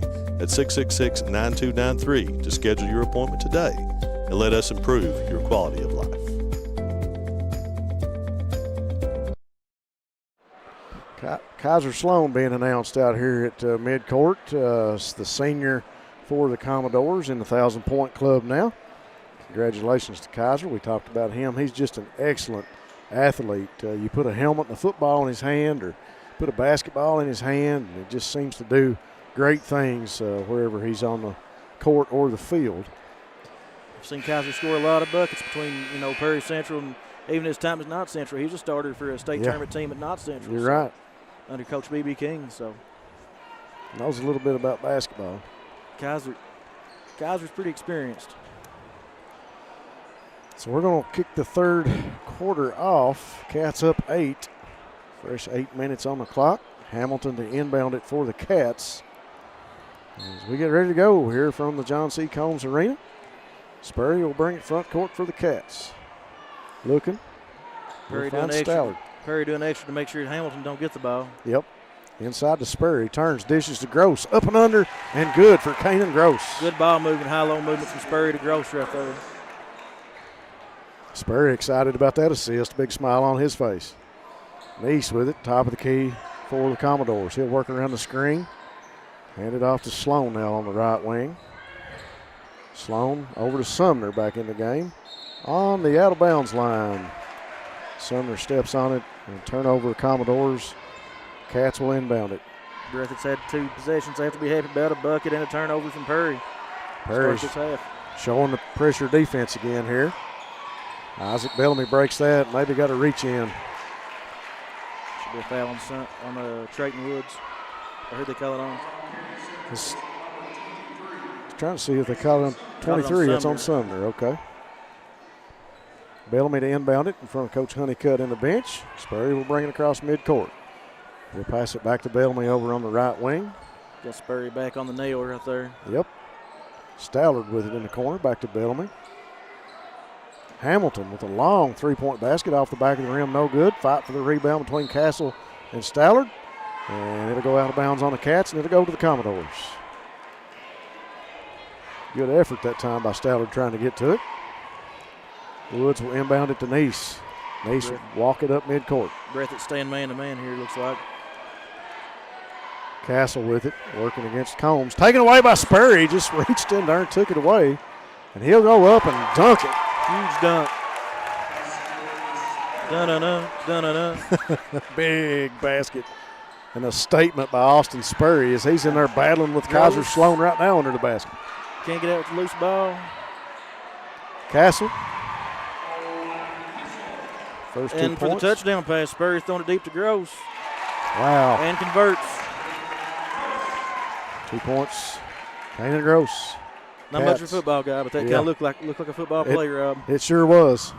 at 666-9293 to schedule your appointment today and let us improve your quality of life. Kaiser Sloan being announced out here at midcourt. The senior for the Commodores in the 1,000-point club now. Congratulations to Kaiser. We talked about him. He's just an excellent athlete. You put a helmet and a football in his hand or put a basketball in his hand, and it just seems to do great things wherever he's on the court or the field. I've seen Kaiser score a lot of buckets between, Perry Central and even his time as Knott Central. He was a starter for a state tournament team at Knott Central. You're right. Under Coach B.B. King, so. Knows a little bit about basketball. Kaiser's pretty experienced. So we're going to kick the third quarter off. Cats up 8. Fresh 8 minutes on the clock. Hamilton to inbound it for the Cats. As we get ready to go here from the John C. Combs Arena, Spurrier will bring it front court for the Cats. Looking. Perry doing extra. Perry doing extra to make sure Hamilton don't get the ball. Yep. Inside to Spurrier. Turns, dishes to Gross. Up and under, and good for Kanan Gross. Good ball movement, high-low movement from Spurrier to Gross right there. Spurrier excited about that assist. Big smile on his face. Neese with it, top of the key for the Commodores. He'll work around the screen. Hand it off to Sloan now on the right wing. Sloan over to Sumner back in the game. On the out-of-bounds line. Sumner steps on it and turnover Commodores. Cats will inbound it. Breathitt's had 2 possessions. They have to be happy about a bucket and a turnover from Perry. Perry's showing the pressure defense again here. Isaac Bellamy breaks that. Maybe got to reach in. Should be a foul on Trayton Woods. I heard they call it on. Trying to see if they call it on 23. It's on Sumner. Okay. Bellamy to inbound it in front of Coach Honeycutt in the bench. Spurrier will bring it across midcourt. He'll pass it back to Bellamy over on the right wing. Got Spurrier back on the nail right there. Yep. Stallard with it in the corner, back to Bellamy. Hamilton with a long three-point basket off the back of the rim, no good. Fight for the rebound between Castle and Stallard. And it'll go out of bounds on the Cats, and it'll go to the Commodores. Good effort that time by Stallard trying to get to it. Woods will inbound it to Neese. Neese will walk it up midcourt. Breathitt staying man-to-man here, looks like. Castle with it, working against Combs. Taken away by Spurrier. He just reached in there and took it away. And he'll go up and dunk it. Huge dunk. Dun-dun-dun, dun-dun-dun. Big basket. And a statement by Austin Spurrier as he's in there battling with Kaiser Sloan right now under the basket. Can't get out with the loose ball. Castle. First 2 and points. For the touchdown pass, Spurrier throwing it deep to Gross. Wow. And converts. 2 points. Kanan Gross. Not much of a football guy, but that kind of looked like a football play, Rob. It sure was.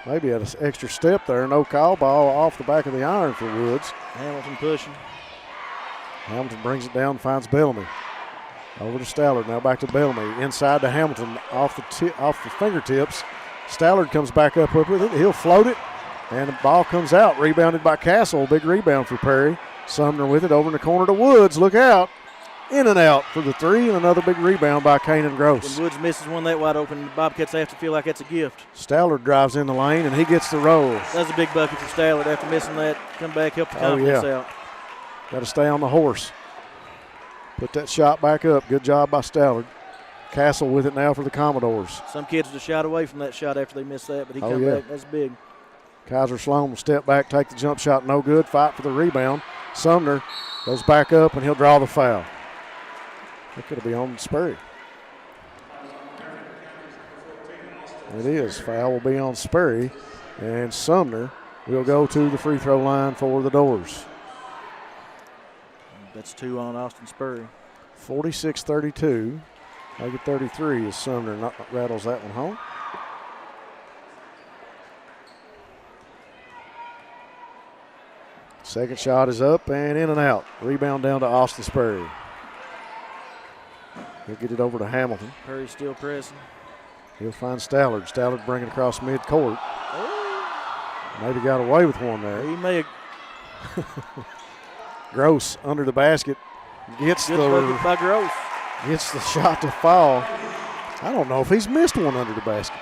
Maybe had an extra step there. No call, ball off the back of the iron for Woods. Hamilton pushing. Hamilton brings it down, finds Bellamy. Over to Stallard, now back to Bellamy. Inside to Hamilton, off the fingertips Stallard comes back up with it. He'll float it, and the ball comes out. Rebounded by Castle. Big rebound for Perry. Sumner with it over in the corner to Woods. Look out. In and out for the three, and another big rebound by Kanan Gross. When Woods misses one that wide open, the Bobcats have to feel like that's a gift. Stallard drives in the lane, and he gets the roll. That's a big bucket for Stallard after missing that. Come back, help the confidence out. Got to stay on the horse. Put that shot back up. Good job by Stallard. Castle with it now for the Commodores. Some kids are shot away from that shot after they missed that, but he come back. That's big. Kaiser Sloan will step back, take the jump shot, no good. Fight for the rebound. Sumner goes back up, and he'll draw the foul. It could be on Spurry. It is. Foul will be on Spurry, and Sumner will go to the free throw line for the Doors. That's 2 on Austin Spurry. 46-32. Make it 33 as Sumner rattles that one home. Second shot is up and in and out. Rebound down to Austin Spurry. He'll get it over to Hamilton. Perry's still pressing. He'll find Stallard. Stallard bringing it across midcourt. Maybe got away with one there. He may have. Gross under the basket. Gets by Gross. Gets the shot to fall. I don't know if he's missed one under the basket.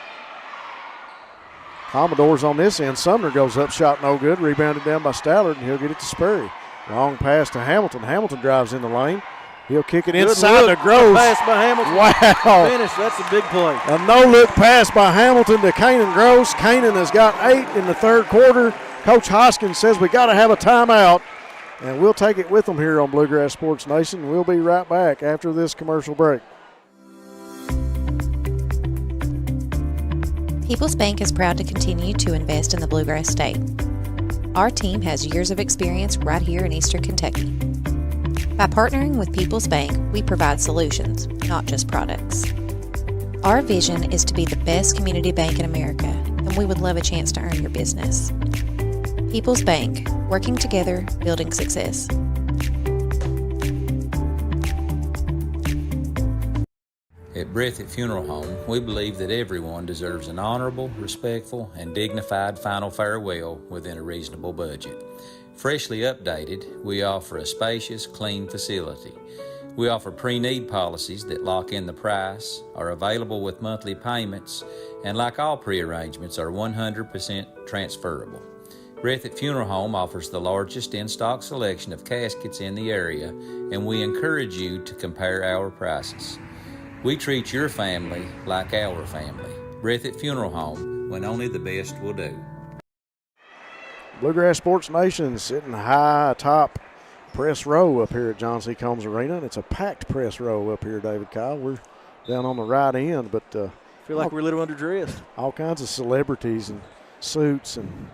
Commodores on this end. Sumner goes up, shot no good. Rebounded down by Stallard, and he'll get it to Spurry. Long pass to Hamilton. Hamilton drives in the lane. He'll kick it inside to Gross. Pass by Hamilton. Wow. Finish. That's a big play. A no-look pass by Hamilton to Kanan Gross. Kanan has got 8 in the third quarter. Coach Hoskins says we got to have a timeout, and we'll take it with them here on Bluegrass Sports Nation. We'll be right back after this commercial break. Peoples Bank is proud to continue to invest in the Bluegrass State. Our team has years of experience right here in Eastern Kentucky. By partnering with Peoples Bank, we provide solutions, not just products. Our vision is to be the best community bank in America, and we would love a chance to earn your business. Peoples Bank, working together, building success. At Breathitt Funeral Home, we believe that everyone deserves an honorable, respectful, and dignified final farewell within a reasonable budget. Freshly updated, we offer a spacious, clean facility. We offer pre-need policies that lock in the price, are available with monthly payments, and like all pre-arrangements, are 100% transferable. Breathitt Funeral Home offers the largest in-stock selection of caskets in the area, and we encourage you to compare our prices. We treat your family like our family. Breathitt Funeral Home, when only the best will do. Bluegrass Sports Nation sitting high atop press row up here at John C. Combs Arena, and it's a packed press row up here, David Kyle. We're down on the right end, but feel like we're a little underdressed. All kinds of celebrities and suits and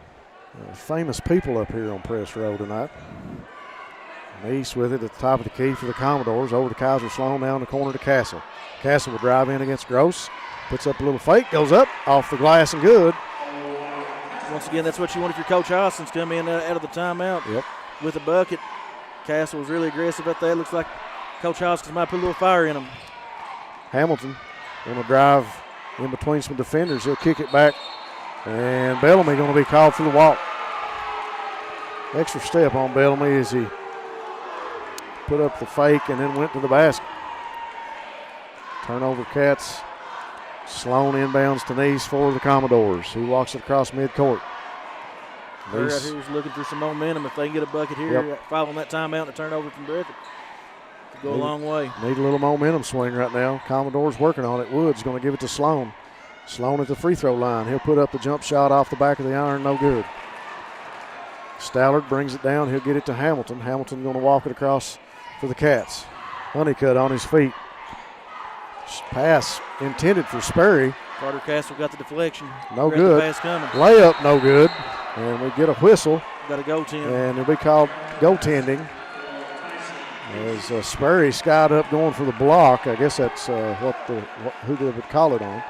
famous people up here on press row tonight. East with it at the top of the key for the Commodores. Over to Kaiser Sloan, down the corner to Castle. Castle will drive in against Gross. Puts up a little fake, goes up, off the glass and good. Once again, that's what you want if you're Coach Hoskins come in out of the timeout with a bucket. Castle was really aggressive at that. Looks like Coach Hoskins might put a little fire in him. Hamilton going to drive in between some defenders. He'll kick it back, and Bellamy going to be called for the walk. Extra step on Bellamy as he put up the fake and then went to the basket. Turnover Cats. Sloan inbounds to Neese for the Commodores. He walks it across midcourt. They're out here is looking for some momentum. If they can get a bucket here, following that timeout and a turnover from Breathitt, could go a long way. Need a little momentum swing right now. Commodores working on it. Woods going to give it to Sloan. Sloan at the free throw line. He'll put up the jump shot off the back of the iron. No good. Stallard brings it down. He'll get it to Hamilton. Hamilton going to walk it across for the Cats. Honeycutt on his feet. Pass intended for Sperry. Carter Castle got the deflection. No good. Pass coming. Layup no good. And we get a whistle. Got a goaltend. And it'll be called goaltending. As Sperry skied up going for the block. I guess that's who they would call it on.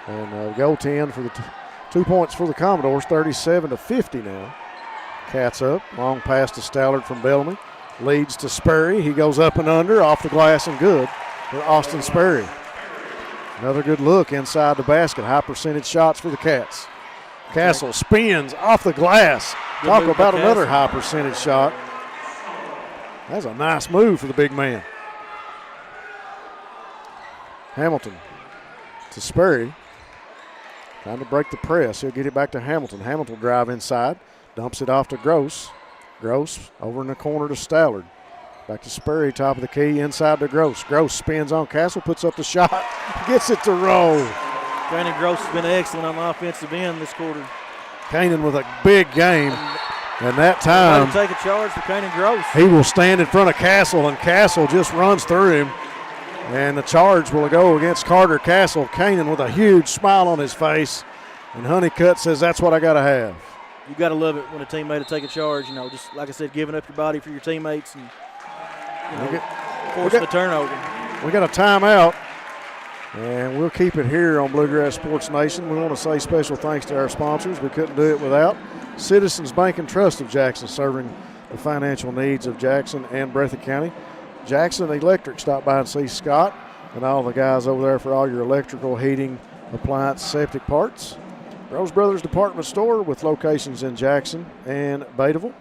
And goaltend for the 2 points for the Commodores. 37-50 now. Cats up. Long pass to Stallard from Bellamy. Leads to Sperry. He goes up and under, off the glass and good for Austin Sperry. Another good look inside the basket. High percentage shots for the Cats. Castle spins off the glass. Good Talk move about by another Castle. high percentage shot. That's a nice move for the big man. Hamilton to Sperry. Trying to break the press. He'll get it back to Hamilton. Hamilton will drive inside. Dumps it off to Gross. Gross over in the corner to Stallard. Back to Sperry, top of the key, inside to Gross. Gross spins on Castle, puts up the shot, gets it to roll. Kanan Gross has been excellent on the offensive end this quarter. Kanan with a big game. And that Trying time, to take a charge for Kanan Gross. he will stand in front of Castle, and Castle just runs through him. And the charge will go against Carter Castle. Kanan with a huge smile on his face. And Honeycutt says, that's what I got to have. You got to love it when a teammate will take a charge. You know, just like I said, giving up your body for your teammates and forcing the turnover. We got a timeout, and we'll keep it here on Bluegrass Sports Nation. We want to say special thanks to our sponsors. We couldn't do it without Citizens Bank and Trust of Jackson, serving the financial needs of Jackson and Breathitt County. Jackson Electric, stop by and see Scott and all the guys over there for all your electrical, heating, appliance, septic parts. Rose Brothers Department Store with locations in Jackson and Bataville.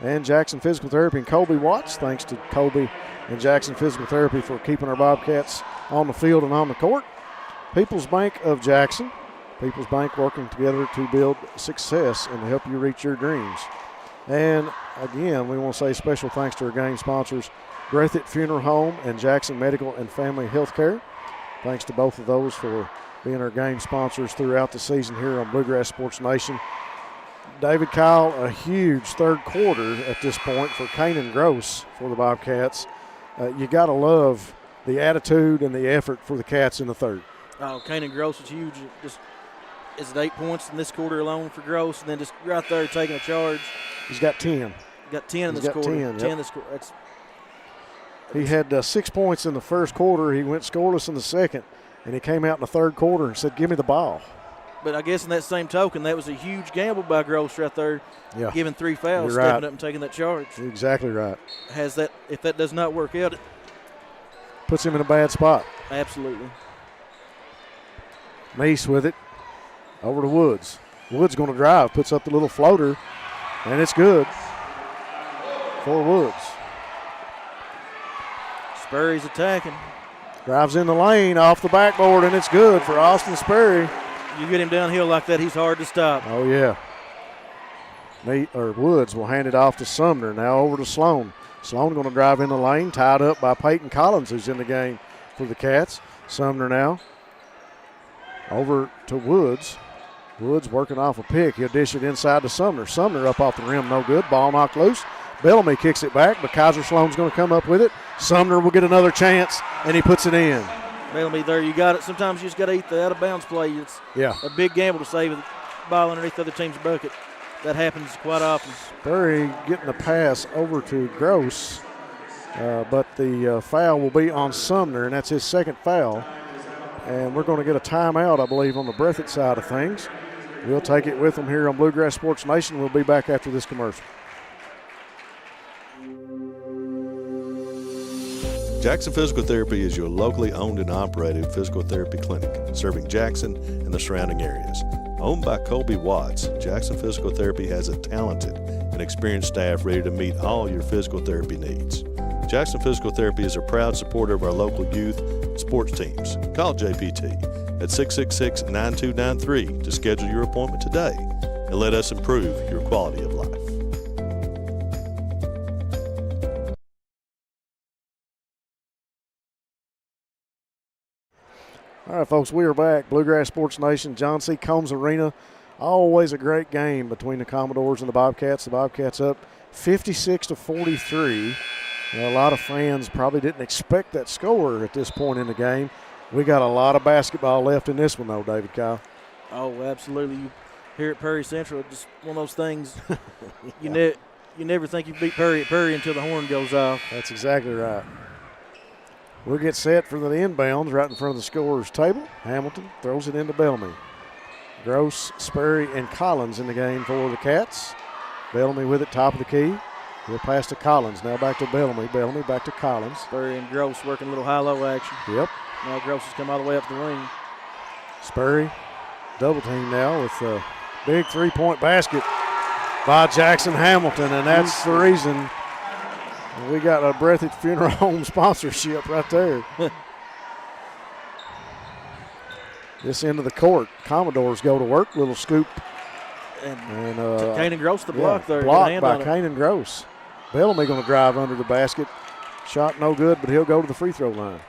And Jackson Physical Therapy and Colby Watts. Thanks to Colby and Jackson Physical Therapy for keeping our Bobcats on the field and on the court. People's Bank of Jackson. People's Bank working together to build success and to help you reach your dreams. And again, we want to say special thanks to our game sponsors, Breathitt Funeral Home and Jackson Medical and Family Health Care. Thanks to both of those for being our game sponsors throughout the season here on Bluegrass Sports Nation. David Kyle, a huge third quarter at this point for Kanan Gross for the Bobcats. You got to love the attitude and the effort for the Cats in the third. Oh, Kanan Gross is huge. Just is it 8 points in this quarter alone for Gross, and then just right there taking a charge. He's got 10. Got 10 in He's this got quarter. 10, 10 yep. this quarter. He had 6 points in the first quarter. He went scoreless in the second, and he came out in the third quarter and said, give me the ball. But I guess in that same token, that was a huge gamble by Gross right there, Yeah, giving 3 fouls, You're stepping right. up and taking that charge. You're exactly right. Has that? If that does not work out, Puts him in a bad spot. absolutely. Meese with it. Over to Woods. Woods going to drive. Puts up the little floater, and it's good for Woods. Sperry's attacking. Drives in the lane off the backboard, and it's good for Austin Sperry. You get him downhill like that, he's hard to stop. Oh, yeah. Woods will hand it off to Sumner. Now over to Sloan. Sloan going to drive in the lane, tied up by Peyton Collins, who's in the game for the Cats. Sumner now over to Woods. Woods working off a pick. He'll dish it inside to Sumner. Sumner up off the rim, no good. Ball knocked loose. Bellamy kicks it back, but Kaiser Sloan's going to come up with it. Sumner will get another chance, and he puts it in. Bellamy there, you got it. Sometimes you just got to eat the out-of-bounds play. It's Yeah. a big gamble to save the ball underneath the other team's bucket. That happens quite often. Sperry getting the pass over to Gross, but the foul will be on Sumner, and that's his second foul. And we're going to get a timeout, I believe, on the Breathitt side of things. We'll take it with them here on Bluegrass Sports Nation. We'll be back after this commercial. Jackson Physical Therapy is your locally owned and operated physical therapy clinic, serving Jackson and the surrounding areas. Owned by Colby Watts, Jackson Physical Therapy has a talented and experienced staff ready to meet all your physical therapy needs. Jackson Physical Therapy is a proud supporter of our local youth and sports teams. Call JPT at 666-9293 to schedule your appointment today and let us improve your quality of life. All right, folks, we are back. Bluegrass Sports Nation, John C. Combs Arena. Always a great game between the Commodores and the Bobcats. The Bobcats up 56-43. A lot of fans probably didn't expect that score at this point in the game. We got a lot of basketball left in this one, though, David Kyle. Oh, absolutely. You here at Perry Central, just one of those things. You never think you beat Perry at Perry until the horn goes off. That's exactly right. We'll get set for the inbounds right in front of the scorer's table. Hamilton throws it into Bellamy. Gross, Sperry, and Collins in the game for the Cats. Bellamy with it, top of the key. He'll pass to Collins. Now back to Bellamy. Bellamy back to Collins. Sperry and Gross working a little high-low action. Yep. Now Gross has come all the way up the wing. Sperry double team now with a big three-point basket by Jackson Hamilton, and that's the reason we got a Breathitt Funeral Home sponsorship right there. This end of the court, Commodores go to work, little scoop. And Kanan Gross the block there. Blocked by Kanan Gross. Bellamy going to drive under the basket. Shot no good, but he'll go to the free throw line.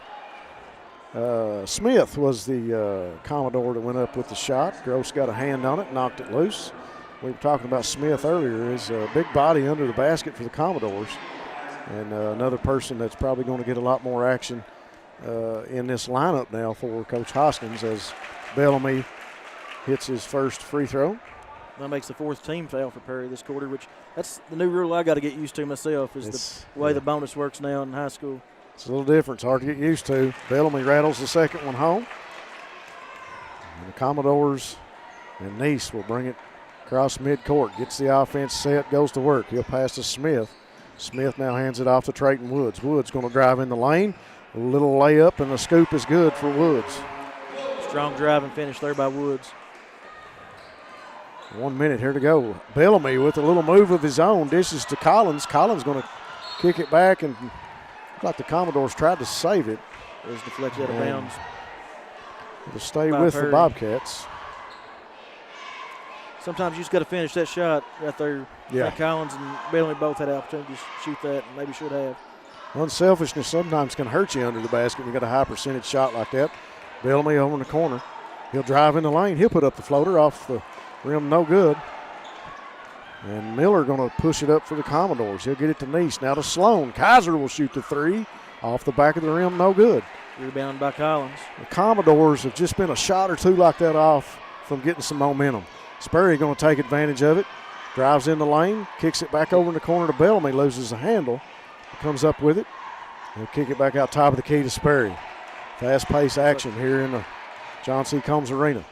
Smith was the Commodore that went up with the shot. Gross got a hand on it, knocked it loose. We were talking about Smith earlier. His big body under the basket for the Commodores. And another person that's probably going to get a lot more action in this lineup now for Coach Hoskins as Bellamy hits his first free throw. That makes the fourth team foul for Perry this quarter, which that's the new rule I got to get used to myself is the way the bonus works now in high school. It's a little different. It's hard to get used to. Bellamy rattles the second one home. And the Commodores and Neese will bring it across midcourt. Gets the offense set, goes to work. He'll pass to Smith. Smith now hands it off to Trayton Woods. Woods going to drive in the lane. A little layup, and the scoop is good for Woods. Strong drive and finish there by Woods. 1 minute here to go. Bellamy with a little move of his own. Dishes to Collins. Collins going to kick it back, and like the Commodores tried to save it. It was deflected out of bounds. To stay with the Bobcats. Sometimes you just got to finish that shot right there. Yeah. Like Collins and Bellamy both had opportunities to shoot that, and maybe should have. Unselfishness sometimes can hurt you under the basket. You got a high percentage shot like that. Bellamy over in the corner. He'll drive in the lane. He'll put up the floater off the rim, no good. And Miller going to push it up for the Commodores. He'll get it to Neese. Now to Sloan. Kaiser will shoot the three. Off the back of the rim, no good. Rebound by Collins. The Commodores have just been a shot or two like that off from getting some momentum. Sperry going to take advantage of it. Drives in the lane. Kicks it back over in the corner to Bellamy. Loses the handle. Comes up with it. He'll kick it back out top of the key to Sperry. Fast-paced action here in the John C. Combs Arena.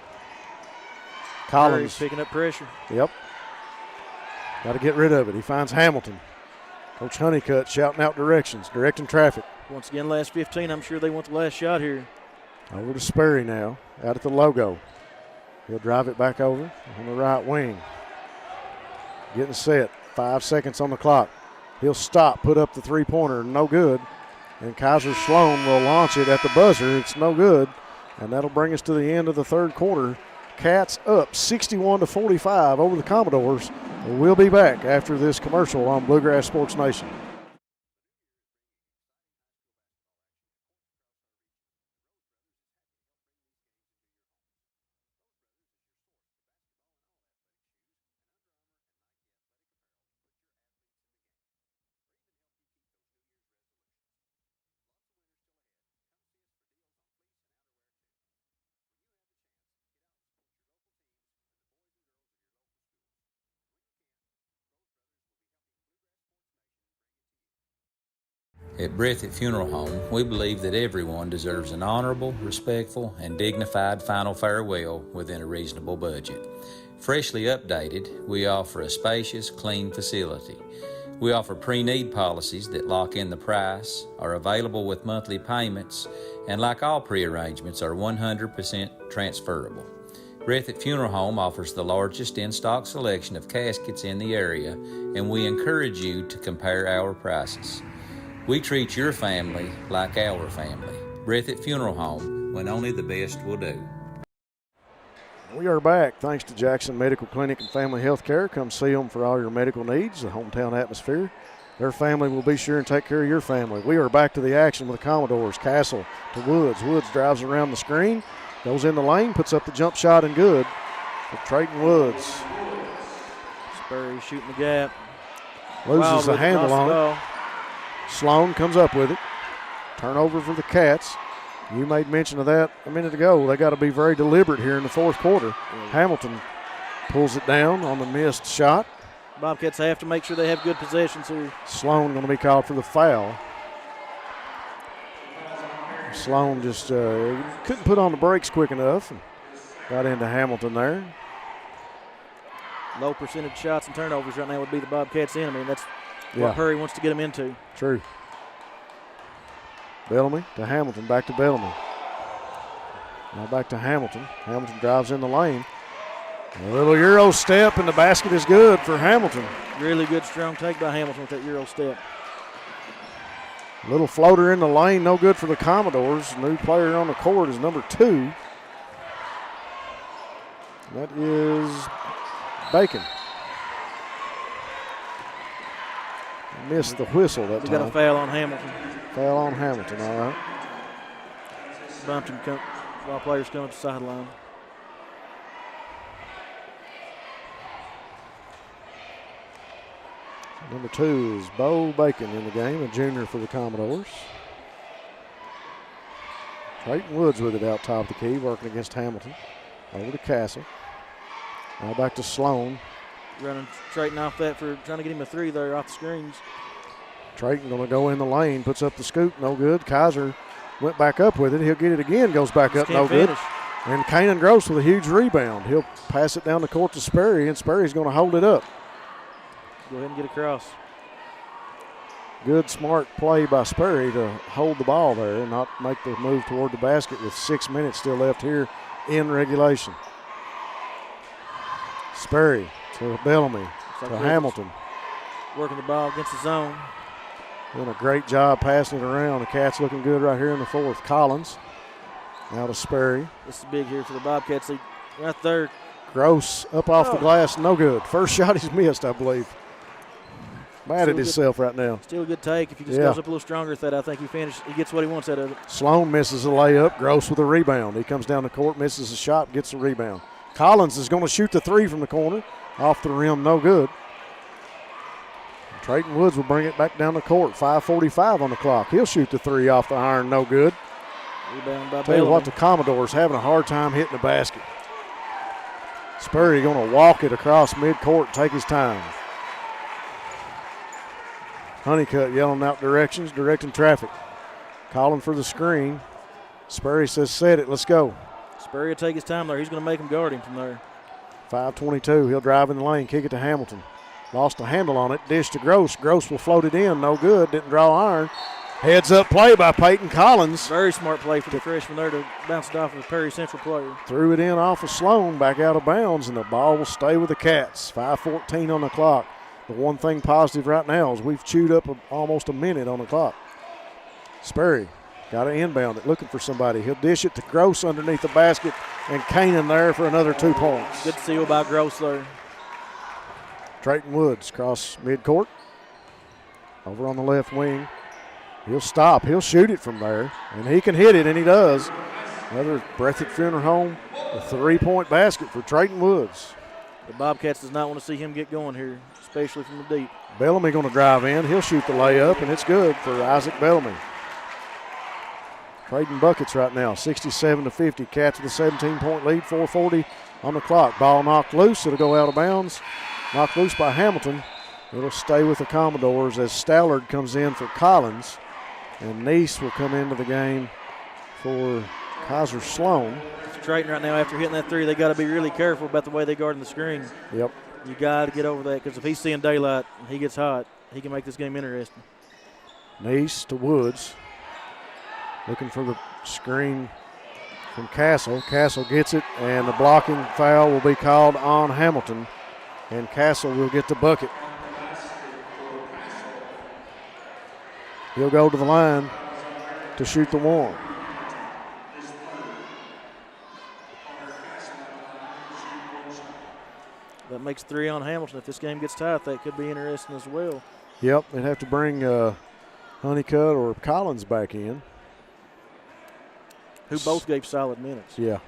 Collins picking up pressure. Yep. Got to get rid of it. He finds Hamilton. Coach Honeycutt shouting out directions, directing traffic. Once again, last 15, I'm sure they want the last shot here. Over to Sperry now, out at the logo. He'll drive it back over on the right wing. Getting set. 5 seconds on the clock. He'll stop, put up the three-pointer, no good. And Kaiser Sloan will launch it at the buzzer. It's no good. And that'll bring us to the end of the third quarter. Cats up 61-45 over the Commodores. We'll be back after this commercial on Bluegrass Sports Nation. At Breathitt Funeral Home, we believe that everyone deserves an honorable, respectful, and dignified final farewell within a reasonable budget. Freshly updated, we offer a spacious, clean facility. We offer pre-need policies that lock in the price, are available with monthly payments, and like all pre-arrangements, are 100% transferable. Breathitt Funeral Home offers the largest in-stock selection of caskets in the area, and we encourage you to compare our prices. We treat your family like our family. Breathitt Funeral Home, when only the best will do. We are back thanks to Jackson Medical Clinic and Family Health Care. Come see them for all your medical needs, the hometown atmosphere. Their family will be sure and take care of your family. We are back to the action with the Commodores. Castle to Woods. Woods drives around the screen, goes in the lane, puts up the jump shot and good for Trayton Woods. Sperry shooting the gap. Loses the handle on it. Sloan comes up with it. Turnover for the Cats. You made mention of that a minute ago. They got to be very deliberate here in the fourth quarter. Hamilton pulls it down on the missed shot. Bobcats have to make sure they have good possessions here. Sloan going to be called for the foul. Sloan just couldn't put on the brakes quick enough and got into Hamilton there. Low percentage shots and turnovers right now would be the Bobcats' enemy. That's what Perry wants to get them into. True. Bellamy to Hamilton, back to Bellamy. Now back to Hamilton. Hamilton drives in the lane. A little Euro step, and the basket is good for Hamilton. Really good, strong take by Hamilton with that Euro step. Little floater in the lane, no good for the Commodores. New player on the court is number 2. That is Bacon. Missed the whistle that We time. got a foul on Hamilton. Foul on Hamilton, all right. Bumped him while players come up the sideline. Number 2 is Bo Bacon in the game, a junior for the Commodores. Trayton Woods with it out top of the key, working against Hamilton. Over to Castle. Now back to Sloan. Running Trayton off that for trying to get him a 3 there off the screens. Trayton going to go in the lane, puts up the scoop, no good. Kaiser went back up with it. He'll get it again, goes back up, no good. And Kanan Gross with a huge rebound. He'll pass it down the court to Sperry, and Sperry's going to hold it up. Go ahead and get across. Good, smart play by Sperry to hold the ball there and not make the move toward the basket with 6 minutes still left here in regulation. Sperry to Bellamy to Hamilton. Working the ball against the zone. Doing a great job passing it around. The Cats looking good right here in the fourth. Collins now to Sperry. This is big here for the Bobcats. Right there. Gross up off the glass, no good. First shot he's missed, I believe. Mad at himself right now. Still a good take. If he just goes up a little stronger at that, I think he gets what he wants out of it. Sloan misses a layup. Gross with a rebound. He comes down the court, misses a shot, gets the rebound. Collins is going to shoot the 3 from the corner. Off the rim, no good. Trayton Woods will bring it back down the court. 5:45 on the clock. He'll shoot the 3 off the iron, no good. Rebound by Tell you Bellamy. what, the Commodores having a hard time hitting the basket. Sperry going to walk it across midcourt and take his time. Honeycutt yelling out directions, directing traffic. Calling for the screen. Sperry says, set it, let's go. Sperry will take his time there. He's going to make him guard him from there. 5:22, he'll drive in the lane, kick it to Hamilton. Lost a handle on it, dish to Gross. Gross will float it in, no good, didn't draw iron. Heads up play by Peyton Collins. Very smart play for the freshman there to bounce it off of a Perry Central player. Threw it in off of Sloan, back out of bounds, and the ball will stay with the Cats. 5:14 on the clock. The one thing positive right now is we've chewed up almost a minute on the clock. Sperry got to inbound it, looking for somebody. He'll dish it to Gross underneath the basket, and Kanan there for another 2 points. Good steal by Gross there. Trayton Woods cross midcourt. Over on the left wing. He'll stop. He'll shoot it from there, and he can hit it, and he does. Another Breathitt Funeral Home, a 3-point basket for Trayton Woods. The Bobcats does not want to see him get going here, especially from the deep. Bellamy going to drive in. He'll shoot the layup, and it's good for Isaac Bellamy. Trading buckets right now, 67-50. Cats with a 17-point lead, 4:40 on the clock. Ball knocked loose. It'll go out of bounds. Knocked loose by Hamilton. It'll stay with the Commodores as Stallard comes in for Collins. And Neese will come into the game for Kaiser Sloan. Trayton right now, after hitting that 3, they got to be really careful about the way they guard in the screen. Yep. You got to get over that, because if he's seeing daylight and he gets hot, he can make this game interesting. Neese to Woods. Looking for the screen from Castle. Castle gets it, and the blocking foul will be called on Hamilton. And Castle will get the bucket. He'll go to the line to shoot the 1. That makes 3 on Hamilton. If this game gets tight, that could be interesting as well. Yep, they'd have to bring Honeycutt or Collins back in. Who both gave solid minutes. Yeah.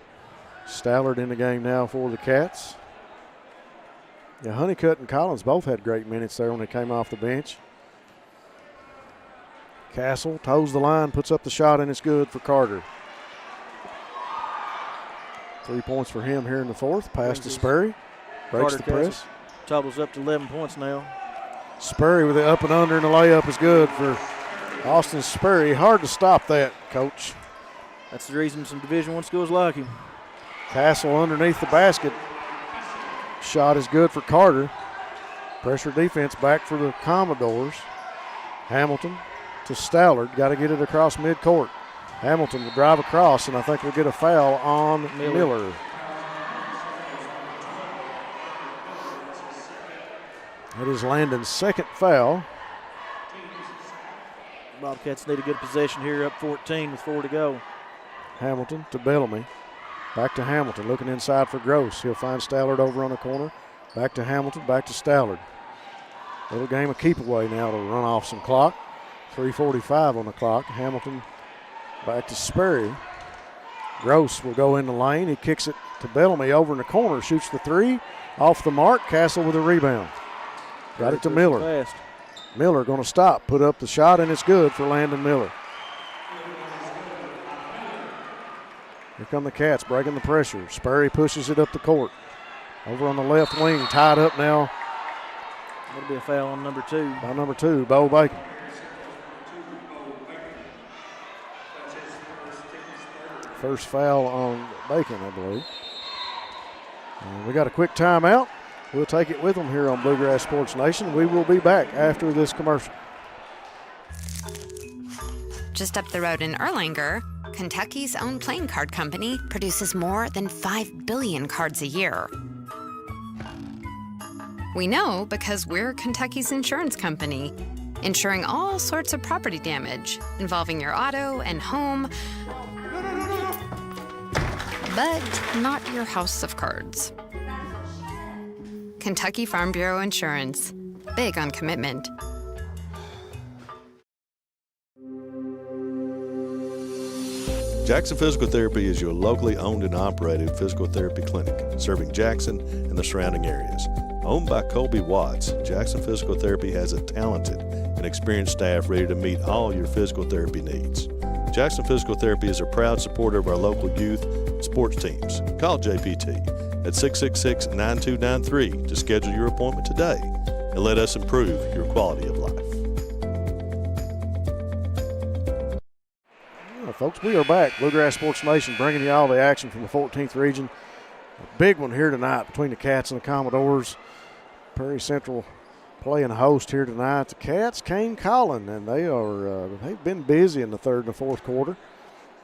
Stallard in the game now for the Cats. Yeah, Honeycutt and Collins both had great minutes there when they came off the bench. Castle toes the line, puts up the shot, and it's good for Carter. 3 points for him here in the fourth. Pass to Sperry. Breaks the press. Totals up to 11 points now. Sperry with the up and under, and the layup is good for Austin Sperry. Hard to stop that, Coach. That's the reason some Division I schools like him. Castle underneath the basket. Shot is good for Carter. Pressure defense back for the Commodores. Hamilton to Stallard. Got to get it across midcourt. Hamilton will drive across, and I think we'll get a foul on Miller. That is Landon's second foul. Bobcats need a good possession here, up 14 with 4 to go. Hamilton to Bellamy. Back to Hamilton, looking inside for Gross. He'll find Stallard over on the corner. Back to Hamilton, back to Stallard. Little game of keep away now to run off some clock. 3:45 on the clock. Hamilton back to Sperry. Gross will go in the lane. He kicks it to Bellamy over in the corner. Shoots the three. Off the mark. Castle with a rebound. Got it to Miller. Fast. Miller going to stop. Put up the shot, and it's good for Landon Miller. Here come the Cats breaking the pressure. Sperry pushes it up the court. Over on the left wing. Tied up now. That'll be a foul on number 2. By number 2, Bo Bacon. First foul on Bacon, I believe. And we got a quick timeout. We'll take it with them here on Bluegrass Sports Nation. We will be back after this commercial. Just up the road in Erlanger, Kentucky's own playing card company produces more than 5 billion cards a year. We know because we're Kentucky's insurance company, insuring all sorts of property damage involving your auto and home, but not your house of cards. Kentucky Farm Bureau Insurance. Big on commitment. Jackson Physical Therapy is your locally owned and operated physical therapy clinic, serving Jackson and the surrounding areas. Owned by Colby Watts, Jackson Physical Therapy has a talented and experienced staff ready to meet all your physical therapy needs. Jackson Physical Therapy is a proud supporter of our local youth and sports teams. Call JPT at 666-9293 to schedule your appointment today and let us improve your quality of life. Well, folks, we are back. Bluegrass Sports Nation bringing you all the action from the 14th region. A big one here tonight between the Cats and the Commodores. Perry Central playing host here tonight. The Cats came calling, and they've been busy in the third and the fourth quarter.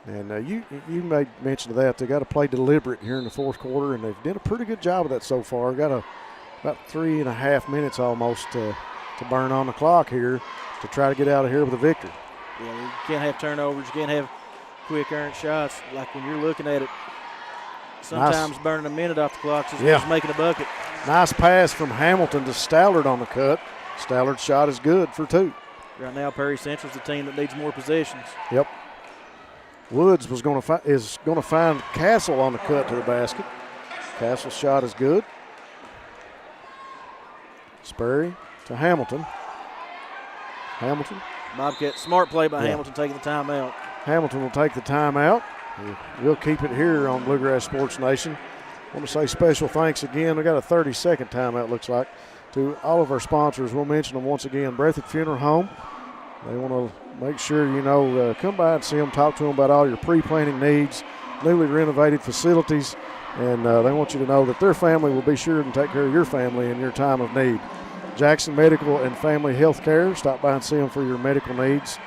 And you made mention of that. They got to play deliberate here in the fourth quarter, and they've done a pretty good job of that so far. Got about 3.5 minutes almost to burn on the clock here to try to get out of here with a victory. Yeah, you can't have turnovers. You can't have quick earned shots. Like when you're looking at it, sometimes nice. Burning a minute off the clock is just making a bucket. Nice pass from Hamilton to Stallard on the cut. Stallard's shot is good for 2. Right now, Perry Central's the team that needs more possessions. Yep. Woods is going to find Castle on the cut to the basket. Castle's shot is good. Sperry to Hamilton. Hamilton. Bobcat, smart play by Hamilton taking the timeout. Hamilton will take the timeout. We'll keep it here on Bluegrass Sports Nation. I want to say special thanks again. We got a 30-second timeout, looks like, to all of our sponsors. We'll mention them once again. Breathitt Funeral Home. They want to make sure come by and see them, talk to them about all your pre-planning needs, newly renovated facilities, and they want you to know that their family will be sure to take care of your family in your time of need. Jackson Medical and Family Health Care. Stop by and see them for your medical needs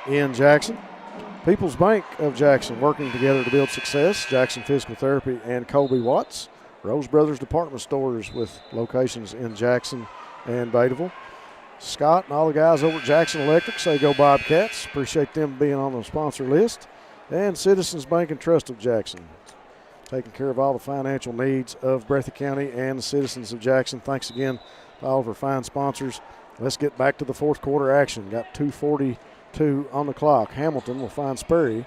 in Jackson. People's Bank of Jackson, working together to build success. Jackson Physical Therapy and Colby Watts. Rose Brothers Department Stores with locations in Jackson and Bateville. Scott and all the guys over at Jackson Electric say go Bobcats. Appreciate them being on the sponsor list. And Citizens Bank and Trust of Jackson, taking care of all the financial needs of Breathitt County and the citizens of Jackson. Thanks again to all of our fine sponsors. Let's get back to the fourth quarter action. Got 2:42 on the clock. Hamilton will find Sperry.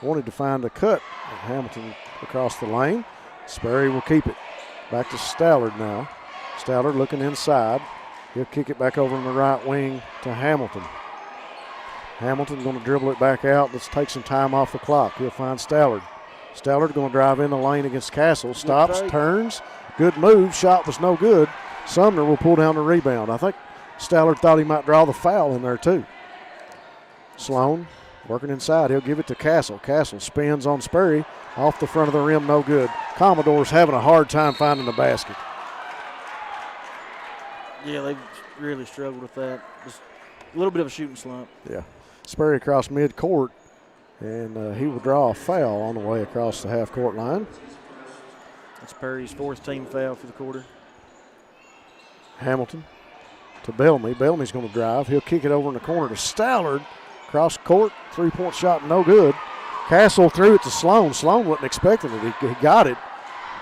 Wanted to find a cut. Hamilton across the lane. Sperry will keep it. Back to Stallard now. Stallard looking inside. He'll kick it back over in the right wing to Hamilton. Hamilton going to dribble it back out. Let's take some time off the clock. He'll find Stallard. Stallard going to drive in the lane against Castle. Stops, turns. Good move. Shot was no good. Sumner will pull down the rebound. I think Stallard thought he might draw the foul in there too. Sloan working inside. He'll give it to Castle. Castle spins on Sperry. Off the front of the rim, no good. Commodores having a hard time finding the basket. Yeah, they've really struggled with that. Just a little bit of a shooting slump. Yeah. Sperry across midcourt. And he will draw a foul on the way across the half-court line. That's Perry's 4th team foul for the quarter. Hamilton to Bellamy. Bellamy's going to drive. He'll kick it over in the corner to Stallard. Cross court, three-point shot, no good. Castle threw it to Sloan. Sloan wasn't expecting it. He got it.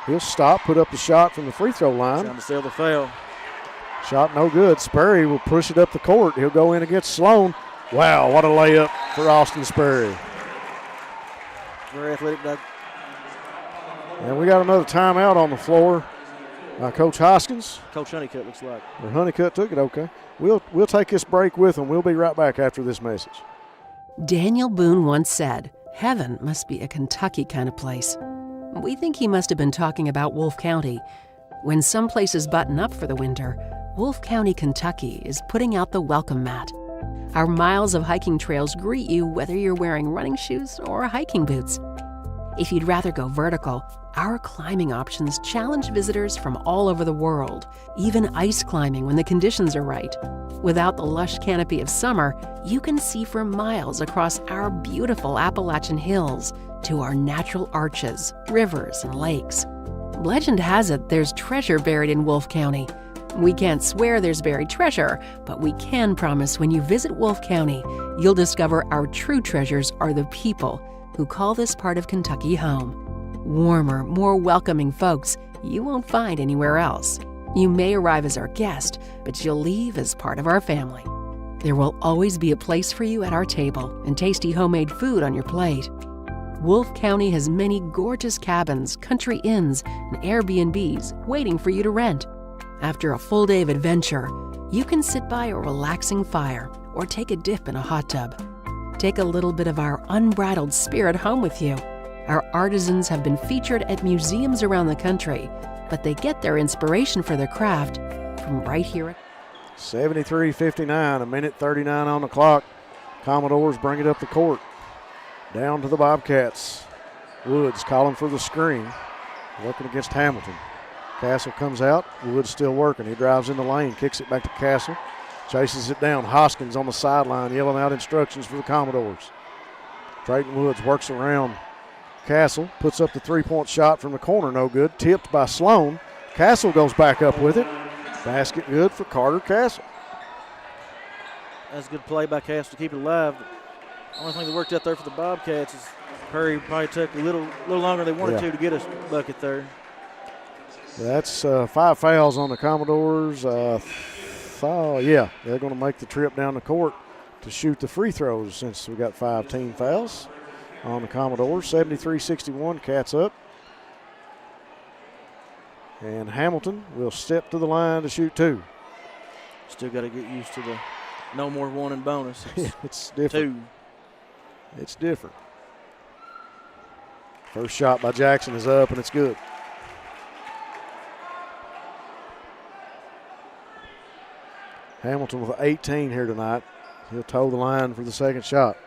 He'll stop, put up the shot from the free throw line. Trying to steal the foul. Shot no good. Sperry will push it up the court. He'll go in against Sloan. Wow, what a layup for Austin Sperry. Very athletic, Doug. And we got another timeout on the floor by Coach Hoskins. Coach Honeycutt looks like. Or Honeycutt took it, okay. We'll take this break with them. We'll be right back after this message. Daniel Boone once said, "Heaven must be a Kentucky kind of place." We think he must have been talking about Wolfe County. When some places button up for the winter, Wolfe County, Kentucky is putting out the welcome mat. Our miles of hiking trails greet you whether you're wearing running shoes or hiking boots. If you'd rather go vertical, our climbing options challenge visitors from all over the world, even ice climbing when the conditions are right. Without the lush canopy of summer, you can see for miles across our beautiful Appalachian hills to our natural arches, rivers, and lakes. Legend has it there's treasure buried in Wolfe County. We can't swear there's buried treasure, but we can promise when you visit Wolfe County, you'll discover our true treasures are the people who call this part of Kentucky home. Warmer, more welcoming folks you won't find anywhere else. You may arrive as our guest, but you'll leave as part of our family. There will always be a place for you at our table and tasty homemade food on your plate. Wolfe County has many gorgeous cabins, country inns, and Airbnbs waiting for you to rent. After a full day of adventure, you can sit by a relaxing fire or take a dip in a hot tub. Take a little bit of our unbridled spirit home with you. Our artisans have been featured at museums around the country, but they get their inspiration for their craft from right here. 73-59, a minute 39 on the clock. Commodores bring it up the court. Down to the Bobcats. Woods calling for the screen, working against Hamilton. Castle comes out. Woods still working. He drives in the lane, kicks it back to Castle. Chases it down. Hoskins on the sideline yelling out instructions for the Commodores. Trayton Woods works around Castle, puts up the three-point shot from the corner, no good. Tipped by Sloan. Castle goes back up with it. Basket good for Carter Castle. That's a good play by Castle to keep it alive. The only thing that worked out there for the Bobcats is Perry probably took a little longer than they wanted to get a bucket there. That's 5 fouls on the Commodores. Yeah, they're going to make the trip down the court to shoot the free throws since we got 5 team fouls on the Commodores. 73-61, Cats up. And Hamilton will step to the line to shoot 2. Still got to get used to the no more 1 and bonus. It's different. 2. It's different. First shot by Jackson is up, and it's good. Hamilton with 18 here tonight. He'll toe the line for the second shot.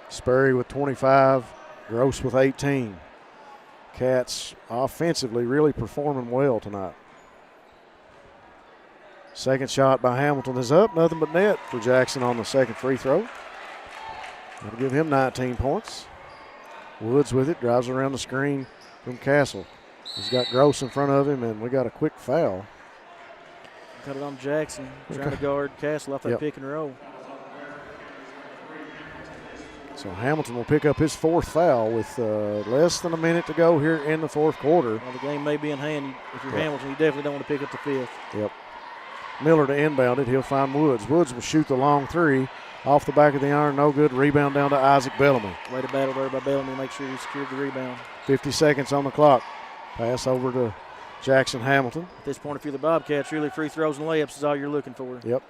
Sperry with 25, Gross with 18. Cats offensively really performing well tonight. Second shot by Hamilton is up. Nothing but net for Jackson on the second free throw. That'll give him 19 points. Woods with it, drives around the screen from Castle. He's got Gross in front of him, and we got a quick foul. Got it on Jackson, trying to guard Castle off that pick and roll. So Hamilton will pick up his 4th foul with less than a minute to go here in the 4th quarter. Well, the game may be in hand. If you're Hamilton, you definitely don't want to pick up the 5th. Yep. Miller to inbound it. He'll find Woods. Woods will shoot the long 3. Off the back of the iron, no good. Rebound down to Isaac Bellamy. Way to battle there by Bellamy. Make sure he secured the rebound. 50 seconds on the clock. Pass over to Jackson Hamilton. At this point, if you're the Bobcats, really free throws and layups is all you're looking for. Yep.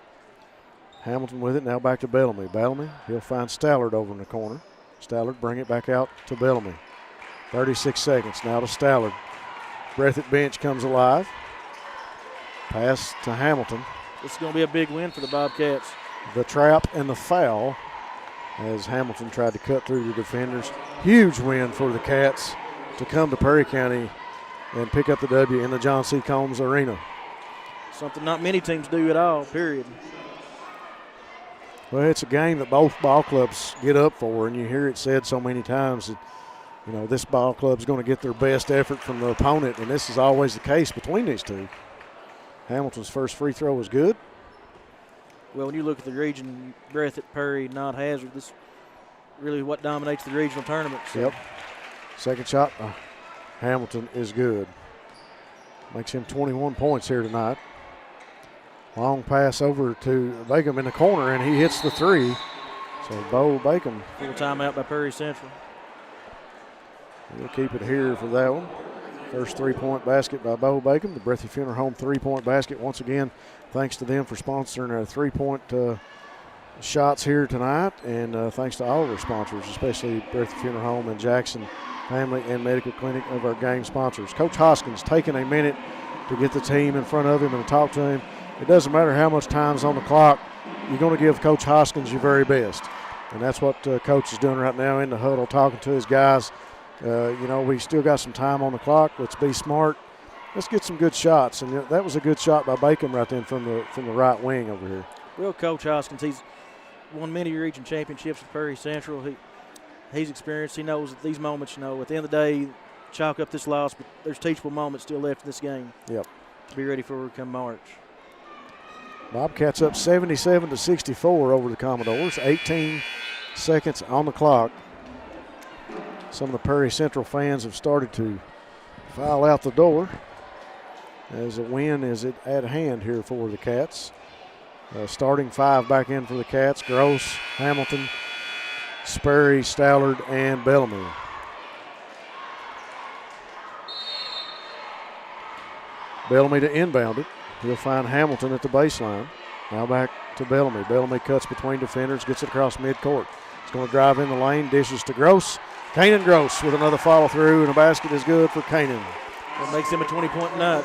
Hamilton with it. Now back to Bellamy. Bellamy, he'll find Stallard over in the corner. Stallard bring it back out to Bellamy. 36 seconds now to Stallard. Breathitt bench comes alive. Pass to Hamilton. This is going to be a big win for the Bobcats. The trap and the foul as Hamilton tried to cut through the defenders. Huge win for the Cats to come to Perry County and pick up the W in the John C. Combs Arena. Something not many teams do at all, period. Well, it's a game that both ball clubs get up for, and you hear it said so many times that, you know, this ball club's going to get their best effort from the opponent, and this is always the case between these two. Hamilton's first free throw was good. Well, when you look at the region, Breathitt, Perry, not Hazard, this is really what dominates the regional tournament. So. Yep. Second shot, Hamilton is good. Makes him 21 points here tonight. Long pass over to Bacon in the corner, and he hits the three. So Bo Bacon. Full timeout by Perry Central. We'll keep it here for that one. First three-point basket by Bo Bacon. The Breathitt Funeral Home three-point basket. Once again, thanks to them for sponsoring our three-point shots here tonight. And thanks to all of our sponsors, especially Breathitt Funeral Home and Jackson Family and Medical Clinic of our game sponsors. Coach Hoskins taking a minute to get the team in front of him and talk to him. It doesn't matter how much time's on the clock. You're going to give Coach Hoskins your very best. And that's what Coach is doing right now in the huddle, talking to his guys. You know, we still got some time on the clock. Let's be smart. Let's get some good shots. And that was a good shot by Bacon right then from the right wing over here. Well, Coach Hoskins, he's won many region championships with Perry Central. He's experienced. He knows at these moments, you know, at the end of the day, chalk up this loss, but there's teachable moments still left in this game. Yep. To be ready for come March. Bobcats up 77-64 over the Commodores. 18 seconds on the clock. Some of the Perry Central fans have started to file out the door as a win is at hand here for the Cats. Starting five back in for the Cats: Gross, Hamilton, Sperry, Stallard, and Bellamy. Bellamy to inbound it. He'll find Hamilton at the baseline. Now back to Bellamy. Bellamy cuts between defenders, gets it across midcourt. He's going to drive in the lane, dishes to Gross. Kanan Gross with another follow-through, and a basket is good for Kanan. That makes him a 20-point night.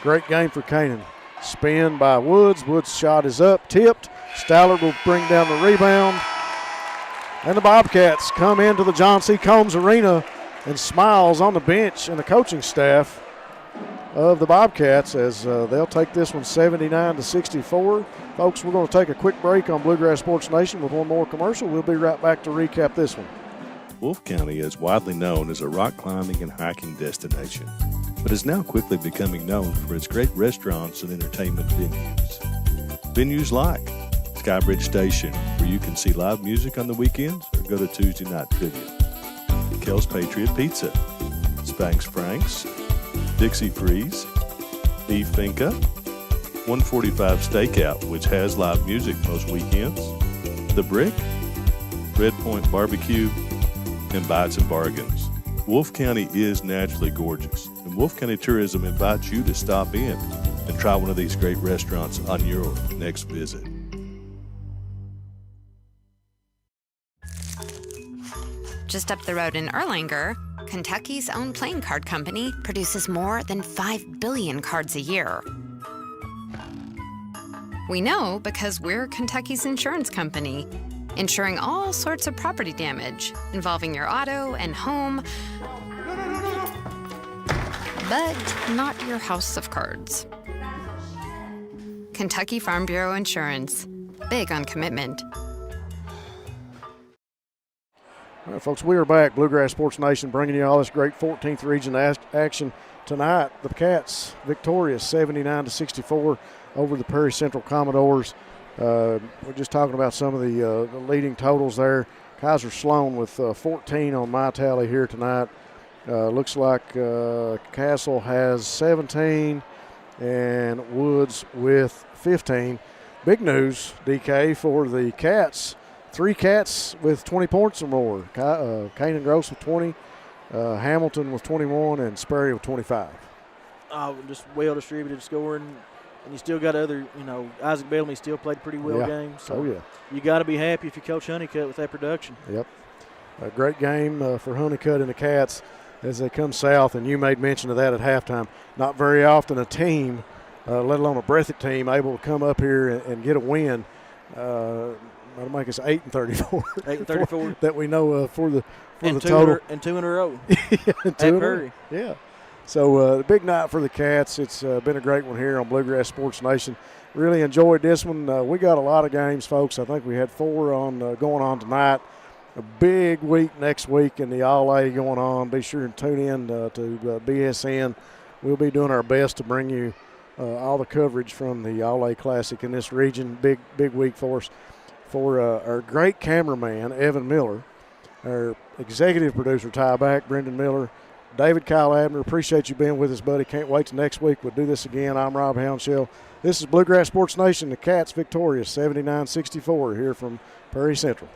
Great game for Kanan. Spin by Woods. Woods' shot is up, tipped. Stallard will bring down the rebound. And the Bobcats come into the John C. Combs Arena and smiles on the bench and the coaching staff of the Bobcats as they'll take this one 79-64. Folks, we're going to take a quick break on Bluegrass Sports Nation with one more commercial. We'll be right back to recap this one. Wolfe County is widely known as a rock climbing and hiking destination, but is now quickly becoming known for its great restaurants and entertainment venues. Venues like Skybridge Station, where you can see live music on the weekends or go to Tuesday night trivia. Kel's Patriot Pizza, Spanx Frank's, Dixie Freeze, Beef Finca, 145 Stakeout, which has live music most weekends, The Brick, Red Point Barbecue, and Bites and Bargains. Wolfe County is naturally gorgeous, and Wolfe County Tourism invites you to stop in and try one of these great restaurants on your next visit. Just up the road in Erlanger, Kentucky's own playing card company produces more than 5 billion cards a year. We know because we're Kentucky's insurance company, insuring all sorts of property damage involving your auto and home, but not your house of cards. Kentucky Farm Bureau Insurance, big on commitment. All right, folks, we are back. Bluegrass Sports Nation bringing you all this great 14th region action tonight. The Cats victorious 79-64 over the Perry Central Commodores. We're just talking about some of the leading totals there. Kaiser Sloan with 14 on my tally here tonight. Looks like Castle has 17 and Woods with 15. Big news, DK, for the Cats. 3 Cats with 20 points or more. Kanan Gross with 20, Hamilton with 21, and Sperry with 25. Just well-distributed scoring. And you still got other, Isaac Bellamy still played a pretty well game. So you got to be happy if you coach Honeycutt with that production. Yep. A great game for Honeycutt and the Cats as they come south, and you made mention of that at halftime. Not very often a team, let alone a Breathitt team, able to come up here and get a win. That'll make us 8-34. 8-34 that we know of for the and total. And 2 in a row. Yeah, at Perry. Yeah. So big night for the Cats. It's been a great one here on Bluegrass Sports Nation. Really enjoyed this one. We got a lot of games, folks. I think we had 4 on going on tonight. A big week next week in the All-A going on. Be sure and tune in to BSN. We'll be doing our best to bring you all the coverage from the All-A Classic in this region. Big week for us. For our great cameraman, Evan Miller, our executive producer, Ty Back, Brendan Miller, David Kyle Abner, appreciate you being with us, buddy. Can't wait till next week. We'll do this again. I'm Rob Hounshell. This is Bluegrass Sports Nation. The Cats victorious 79-64 here from Prairie Central.